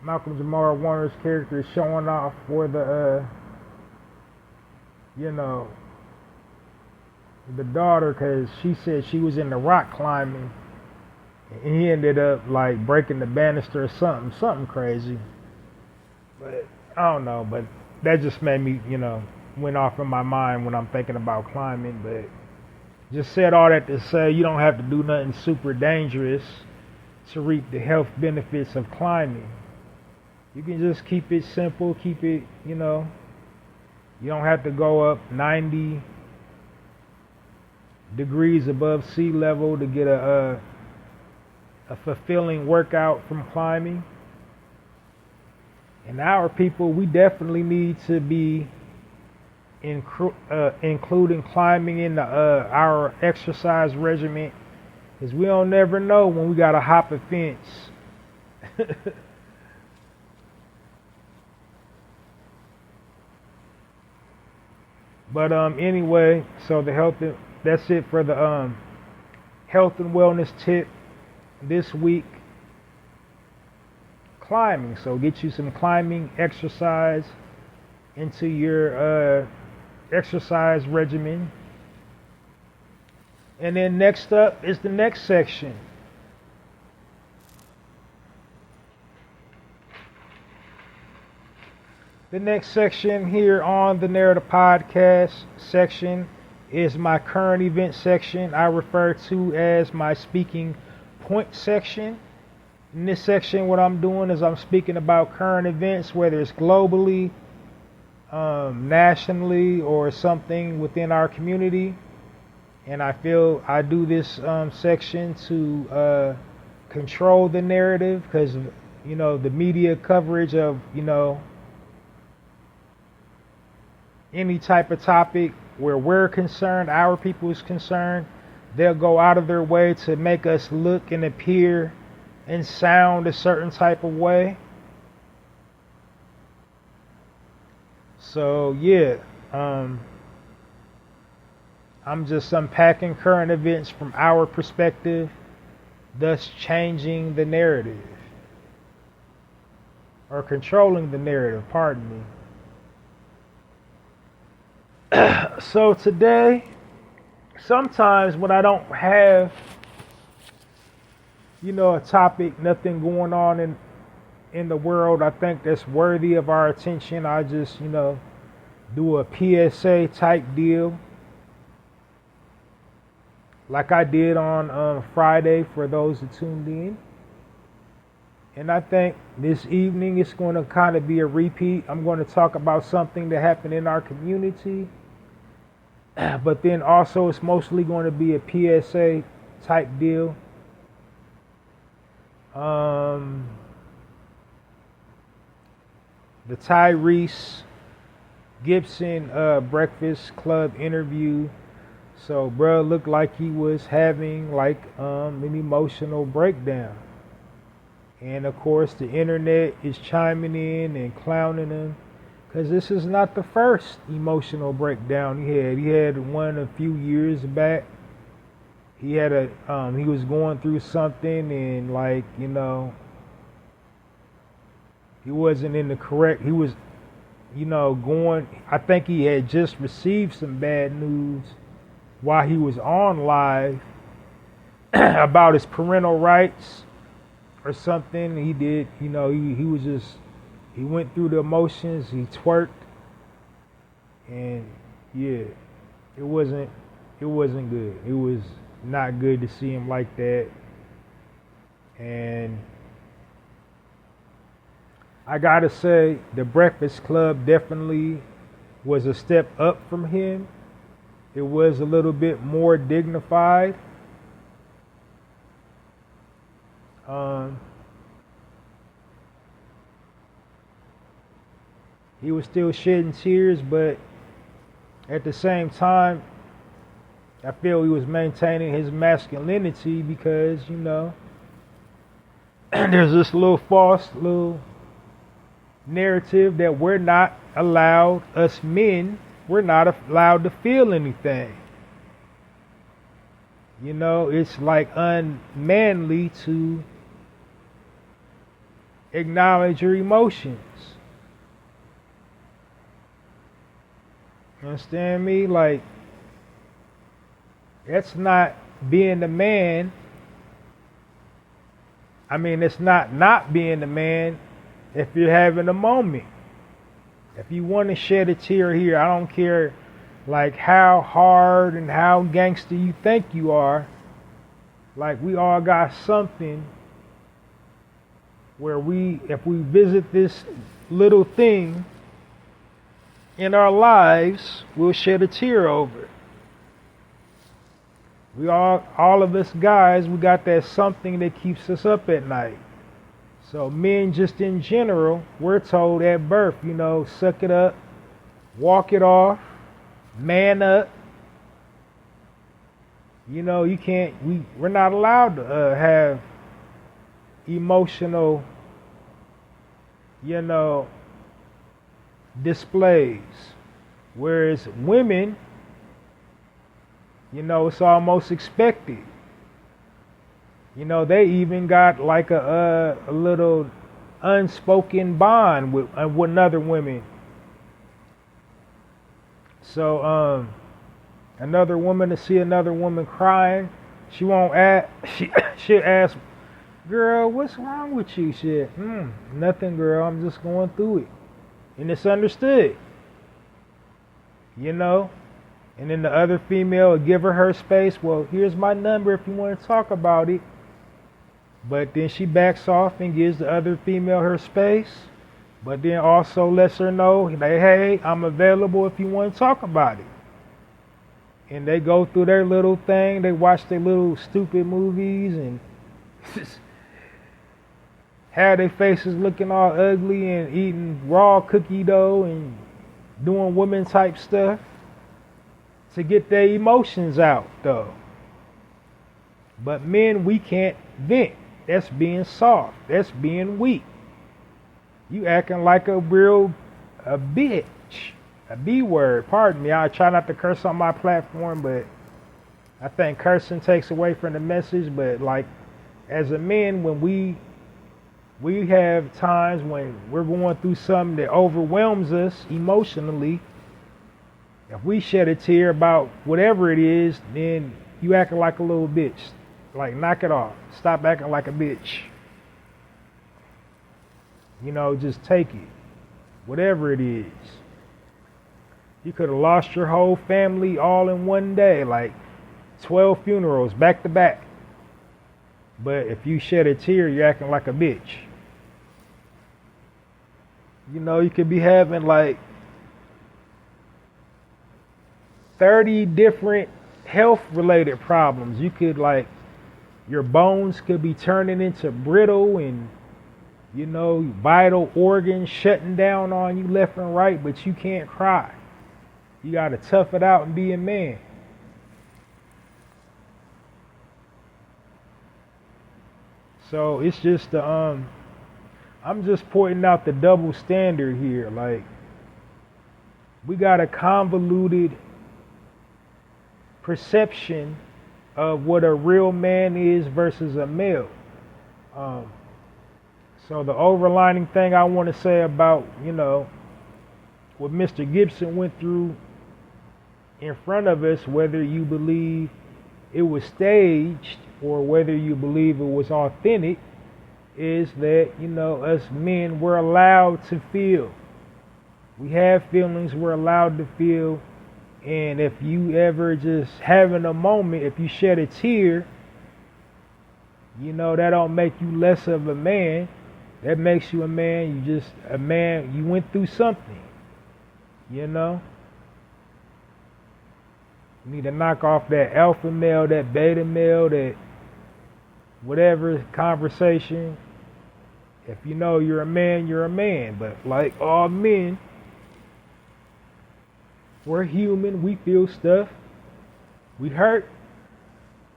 Malcolm Jamal Warner's character is showing off for the the daughter, because she said she was into rock climbing, and he ended up, like, breaking the banister or something crazy. But I don't know, but that just made me, went off in my mind when I'm thinking about climbing. But just said all that to say, you don't have to do nothing super dangerous to reap the health benefits of climbing. You can just keep it simple, keep it, you don't have to go up 90 degrees above sea level to get a fulfilling workout from climbing. And our people, we definitely need to be including climbing in our exercise regimen, because we don't never know when we gotta hop a fence. But anyway, so that's it for the health and wellness tip this week. Climbing. So get you some climbing exercise into your exercise regimen. And then next up is the next section. The next section here on the Narrator Podcast section is my current event section. I refer to as my speaking point section. In this section, what I'm doing is I'm speaking about current events, whether it's globally, nationally, or something within our community. And I feel I do this section to control the narrative, because the media coverage of any type of topic where we're concerned, our people is concerned, they'll go out of their way to make us look and appear and sound a certain type of way. So yeah, I'm just unpacking current events from our perspective, thus changing the narrative, or controlling the narrative, pardon me. So today, sometimes when I don't have, a topic, nothing going on in the world I think that's worthy of our attention, I just, do a PSA type deal, like I did on Friday for those who tuned in. And I think this evening it's going to kind of be a repeat. I'm going to talk about something that happened in our community, but then also it's mostly going to be a PSA type deal. The Tyrese Gibson Breakfast Club interview. So bro looked like he was having like an emotional breakdown. And of course the internet is chiming in and clowning him, because this is not the first emotional breakdown he had. He had one a few years back. He had he was going through something, and he wasn't in the correct, he was, I think he had just received some bad news while he was on live about his parental rights or something. He did, he was just, he went through the emotions, he twerked, and yeah, it wasn't good. It was not good to see him like that. And I gotta say, the Breakfast Club definitely was a step up from him. It was a little bit more dignified. He was still shedding tears, but at the same time, I feel he was maintaining his masculinity, because, there's this little false little narrative that we're not allowed, us men, we're not allowed to feel anything. It's like unmanly to acknowledge your emotions. You understand me? Like, that's not being the man. I mean, it's not being the man if you're having a moment. If you want to shed a tear here, I don't care like how hard and how gangster you think you are. Like, we all got something where if we visit this little thing in our lives, we'll shed a tear over it. We all of us guys, we got that something that keeps us up at night. So men just in general, we're told at birth, suck it up, walk it off, man up. You can't, we're not allowed to have emotional, displays. Whereas women, it's almost expected. They even got like a little unspoken bond with other women. So another woman to see another woman crying, she won't ask. She'll ask, "Girl, what's wrong with you?" Shit, nothing, girl. I'm just going through it. And it's understood, you know. And then the other female will give her space. Well, here's my number if you want to talk about it. But then she backs off and gives the other female her space. But then also lets her know, hey, I'm available if you want to talk about it. And they go through their little thing. They watch their little stupid movies and have their faces looking all ugly and eating raw cookie dough and doing woman type stuff to get their emotions out, though. But men, we can't vent. That's being soft. That's being weak. You acting like a bitch. A B word. Pardon me. I try not to curse on my platform, but I think cursing takes away from the message. But like, as a man, when we have times when we're going through something that overwhelms us emotionally, if we shed a tear about whatever it is, then you acting like a little bitch. Like, knock it off. Stop acting like a bitch. You know, just take it. Whatever it is. You could have lost your whole family all in one day, like 12 funerals back to back. But if you shed a tear, you're acting like a bitch. You know, you could be having like 30 different health-related problems. You could, like, your bones could be turning into brittle and, you know, vital organs shutting down on you left and right, but you can't cry. You got to tough it out and be a man. So it's just I'm just pointing out the double standard here. Like, we got a convoluted perception of what a real man is versus a male. So the overlining thing I want to say about, you know, what Mr. Gibson went through in front of us, whether you believe it was staged or whether you believe it was authentic, is that, you know, us men, we're allowed to feel. We have feelings, we're allowed to feel. And if you ever just having a moment, if you shed a tear, you know, that don't make you less of a man. That makes you a man. You just a man. You went through something, you know. You need to knock off that alpha male, that beta male, that whatever conversation. If you know you're a man, you're a man. But like all men, we're human. We feel stuff. We hurt.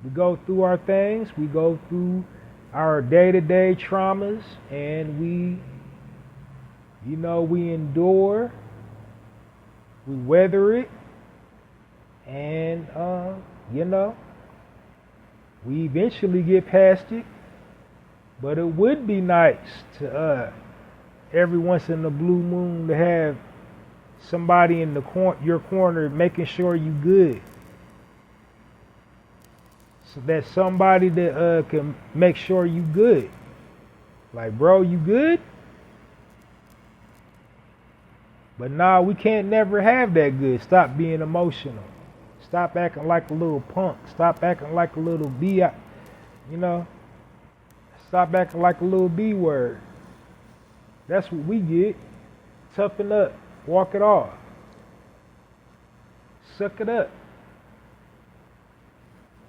We go through our things. We go through our day-to-day traumas, and we, you know, we endure. We weather it. And, you know, we eventually get past it. But it would be nice to, every once in a blue moon, to have somebody in your corner making sure you good. So that somebody that can make sure you good. Like, bro, you good? But nah, we can't never have that good. Stop being emotional. Stop acting like a little punk. Stop acting like a little B, you know. Stop acting like a little B word. That's what we get. Toughen up. Walk it off. Suck it up.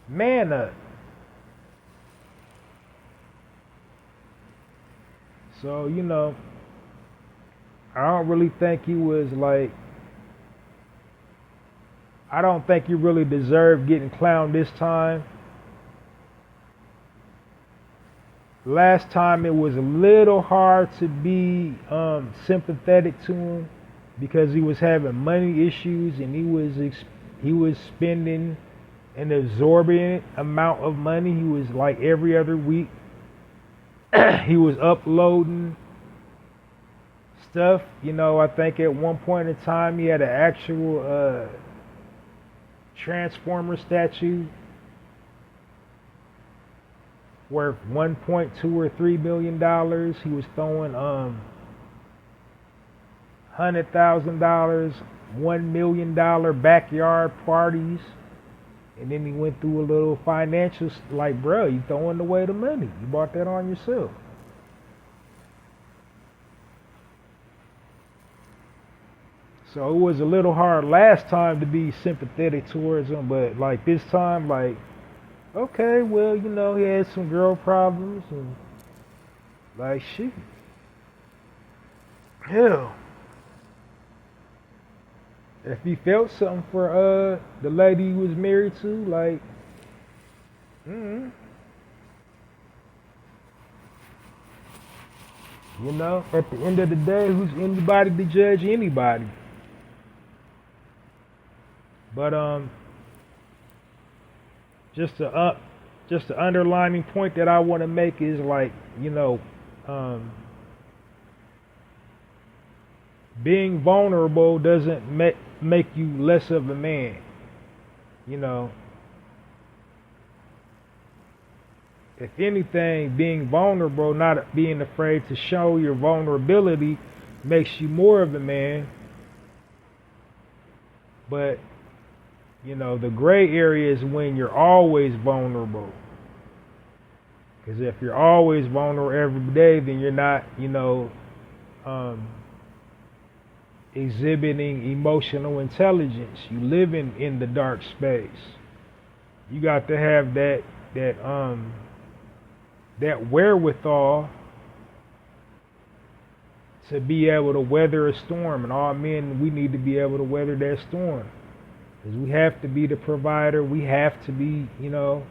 Man up. So, you know, I don't really think he was like, I don't think he really deserved getting clowned this time. Last time it was a little hard to be sympathetic to him because he was having money issues and he was spending an exorbitant amount of money. He was like every other week. He was uploading stuff. You know, I think at one point in time he had an actual Transformer statue worth $1.2 or $3 billion. He was throwing $100,000, $1 million backyard parties. And then he went through a little financial, like, bro, you throwing away the money. You bought that on yourself. So it was a little hard last time to be sympathetic towards him, but like this time, like, okay, well, you know, he had some girl problems and like, shit. Hell. If he felt something for the lady he was married to, like, you know, at the end of the day, who's anybody to judge anybody? But just the underlining point that I want to make is, like, you know, being vulnerable doesn't make you less of a man. You know, if anything, being vulnerable, not being afraid to show your vulnerability, makes you more of a man. But, you know, the gray area is when you're always vulnerable. Because if you're always vulnerable every day, then you're not, you know, exhibiting emotional intelligence. You live in the dark space. You got to have that wherewithal to be able to weather a storm. And all men, we need to be able to weather that storm. Because we have to be the provider. We have to be, you know,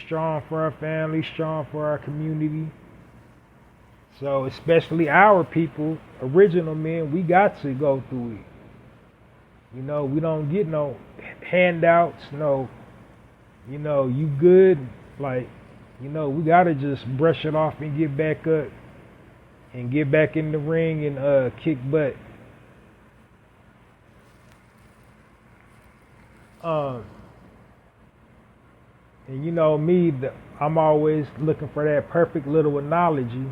strong for our family, strong for our community. So especially our people, original men, we got to go through it. You know, we don't get no handouts, no, you know, you good. Like, you know, we got to just brush it off and get back up and get back in the ring and kick butt. And you know me, I'm always looking for that perfect little analogy.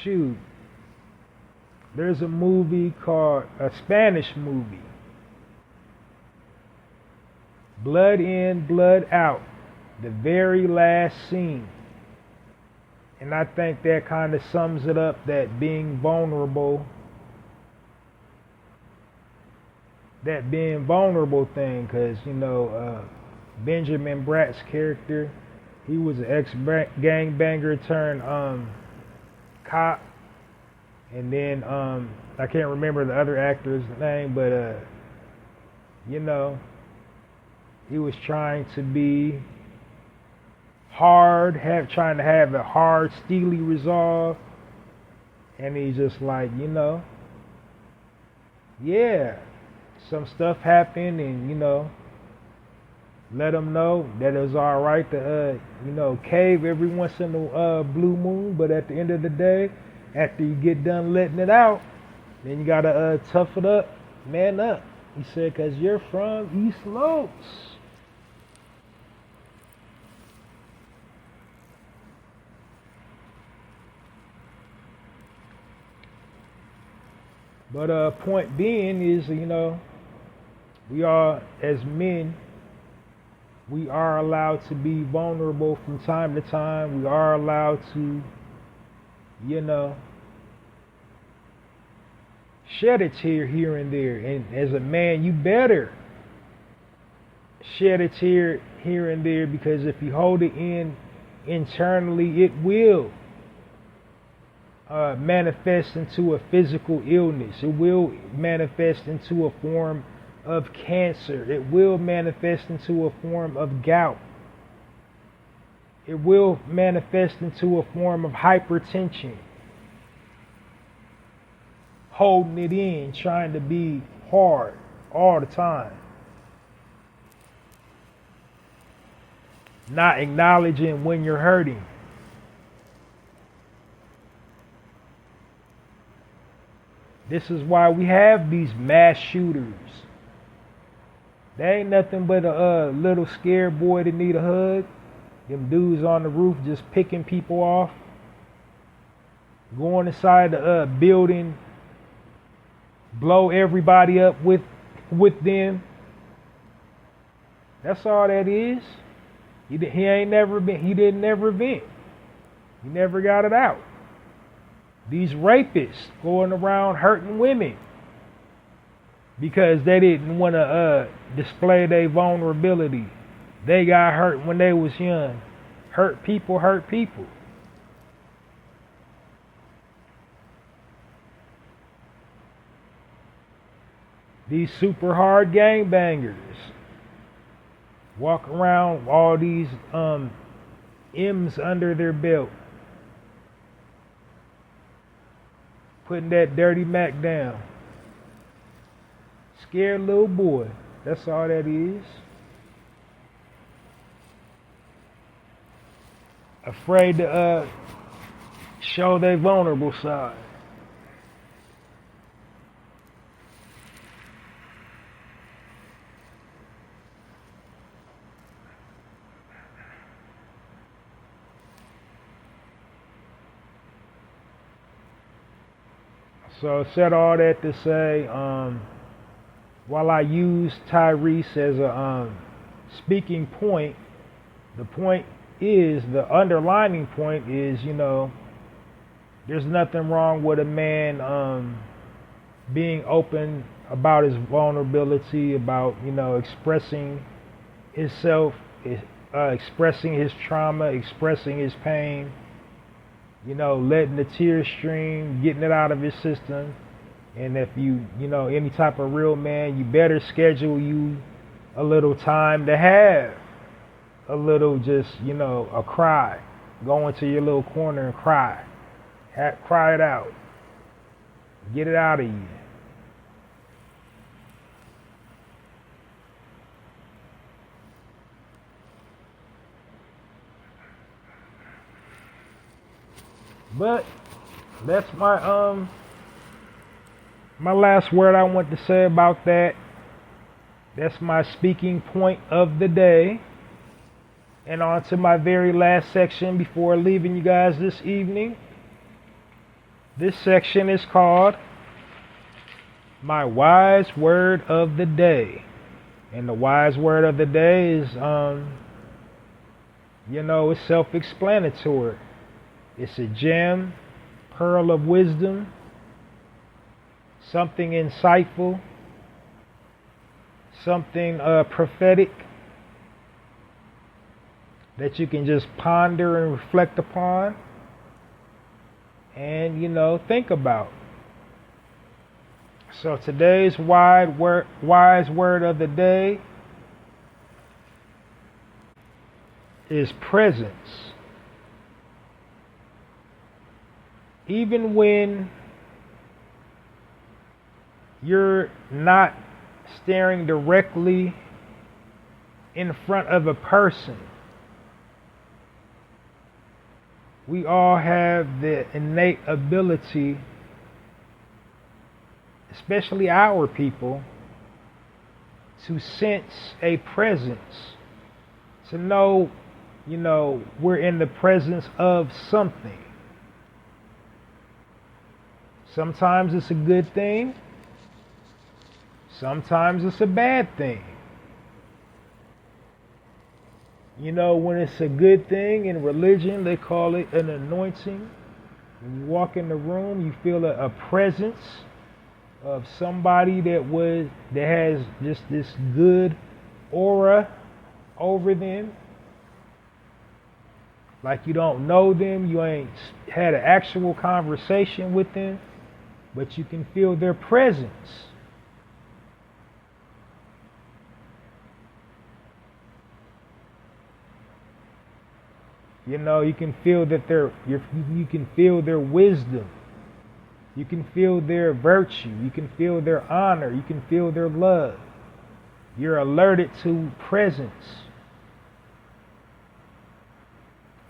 Shoot, there's a movie called, a Spanish movie, Blood In, Blood Out, the very last scene. And I think that kind of sums it up, that being vulnerable, thing, because, you know, Benjamin Bratt's character, he was an ex-gangbanger turned cop, and then I can't remember the other actor's name, but you know, he was trying to be hard, trying to have a hard, steely resolve, and he's just like, you know, yeah, some stuff happened, and, you know, let them know that it was all right to, you know, cave every once in a blue moon. But at the end of the day, after you get done letting it out, then you gotta tough it up, man up. He said, "'Cause you're from East Los." But point being is, you know, we are, as men, we are allowed to be vulnerable from time to time. We are allowed to, you know, shed a tear here and there. And as a man, you better shed a tear here and there, because if you hold it in internally, it will manifest into a physical illness. It will manifest into a form of cancer. It will manifest into a form of gout. It will manifest into a form of hypertension. Holding it in, trying to be hard all the time. Not acknowledging when you're hurting. This is why we have these mass shooters. They ain't nothing but a little scared boy that need a hug. Them dudes on the roof just picking people off. Go inside the building, blow everybody up with them. That's all that is. He didn't never vent. He never got it out. These rapists going around hurting women because they didn't want to display their vulnerability. They got hurt when they was young. Hurt people hurt people. These super hard gangbangers walk around all these M's under their belt, putting that dirty Mac down. Scared little boy. That's all that is. Afraid to show their vulnerable side. So I said all that to say, while I use Tyrese as a speaking point, the underlining point is, there's nothing wrong with a man being open about his vulnerability, about, expressing himself, expressing his trauma, expressing his pain, letting the tears stream, getting it out of his system. And if you any type of real man, you better schedule you a little time to have a little a cry. Go into your little corner and cry. Cry it out. Get it out of you. But that's my my last word I want to say about that. That's my speaking point of the day. And on to my very last section before leaving you guys this evening. This section is called My Wise Word of the Day. And the wise word of the day is it's self-explanatory. It's a gem, pearl of wisdom, something insightful, something prophetic that you can just ponder and reflect upon and, think about. So today's wise word of the day is presence. Even when you're not staring directly in front of a person, we all have the innate ability, especially our people, to sense a presence, to know, we're in the presence of something. Sometimes it's a good thing. Sometimes it's a bad thing. When it's a good thing in religion, they call it an anointing. When you walk in the room, you feel a presence of somebody that has just this good aura over them. Like you don't know them, you ain't had an actual conversation with them, but you can feel their presence. You can feel that you can feel their wisdom. You can feel their virtue. You can feel their honor. You can feel their love. You're alerted to presence.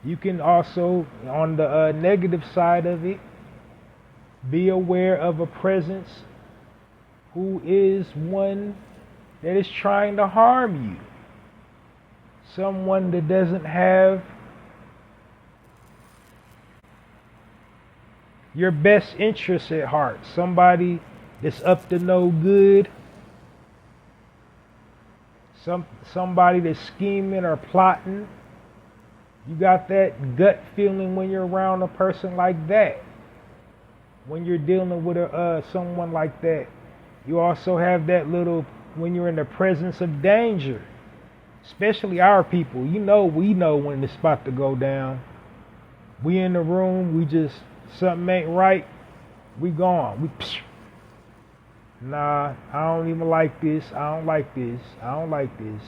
You can also, on the negative side of it, be aware of a presence who is one that is trying to harm you. Someone that doesn't have your best interests at heart. Somebody that's up to no good. Somebody that's scheming or plotting. You got that gut feeling when you're around a person like that. When you're dealing with someone like that. You also have that little, when you're in the presence of danger. Especially our people. We know when it's about to go down. We in the room, something ain't right, we gone. Nah, I don't even like this. I don't like this. I don't like this.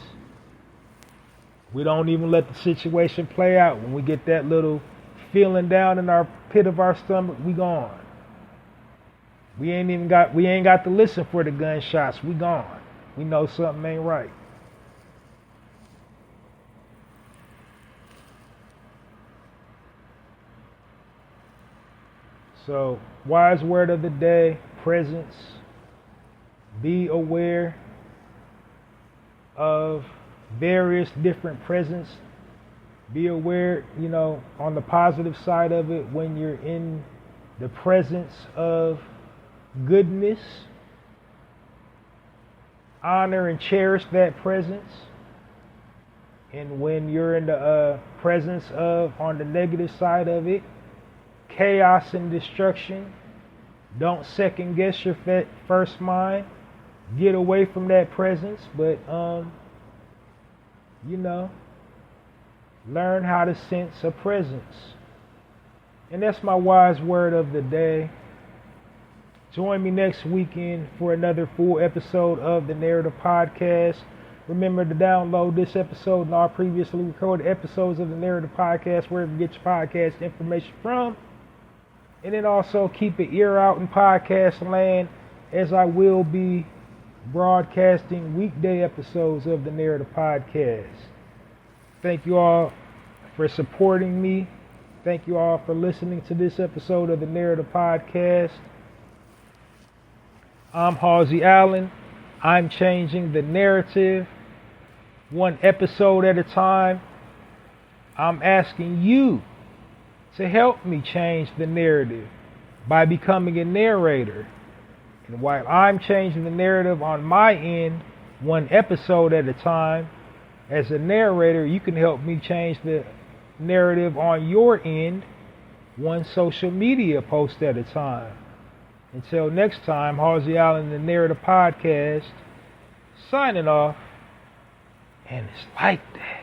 We don't even let the situation play out. When we get that little feeling down in our pit of our stomach, we gone. We ain't got to listen for the gunshots. We gone. We know something ain't right. So, wise word of the day, presence. Be aware of various different presence. Be aware, on the positive side of it, when you're in the presence of goodness, honor and cherish that presence. And when you're in the presence of, on the negative side of it, chaos and destruction, don't second guess your first mind. Get away from that presence, but learn how to sense a presence. And that's my wise word of the day. Join me next weekend for another full episode of the Narrative Podcast. Remember to download this episode and all previously recorded episodes of the Narrative Podcast wherever you get your podcast information from. And then also keep an ear out in podcast land, as I will be broadcasting weekday episodes of the Narrative Podcast. Thank you all for supporting me. Thank you all for listening to this episode of the Narrative Podcast. I'm Halsey Allen. I'm changing the narrative one episode at a time. I'm asking you to help me change the narrative by becoming a narrator. And while I'm changing the narrative on my end, one episode at a time, as a narrator, you can help me change the narrative on your end, one social media post at a time. Until next time, Halsey Allen, the Narrative Podcast, signing off. And it's like that.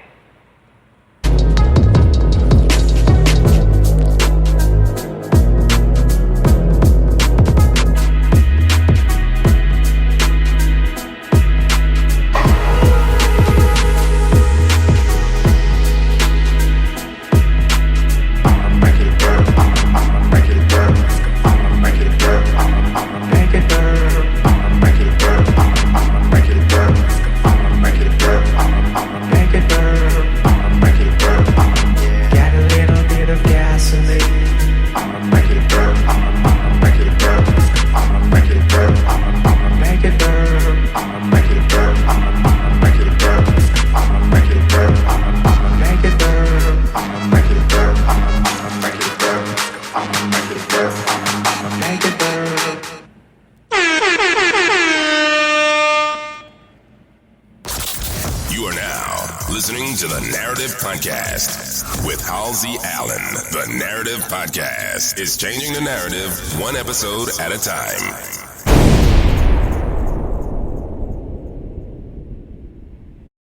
Listening to the Narrative Podcast with Halsey Allen. The Narrative Podcast is changing the narrative one episode at a time.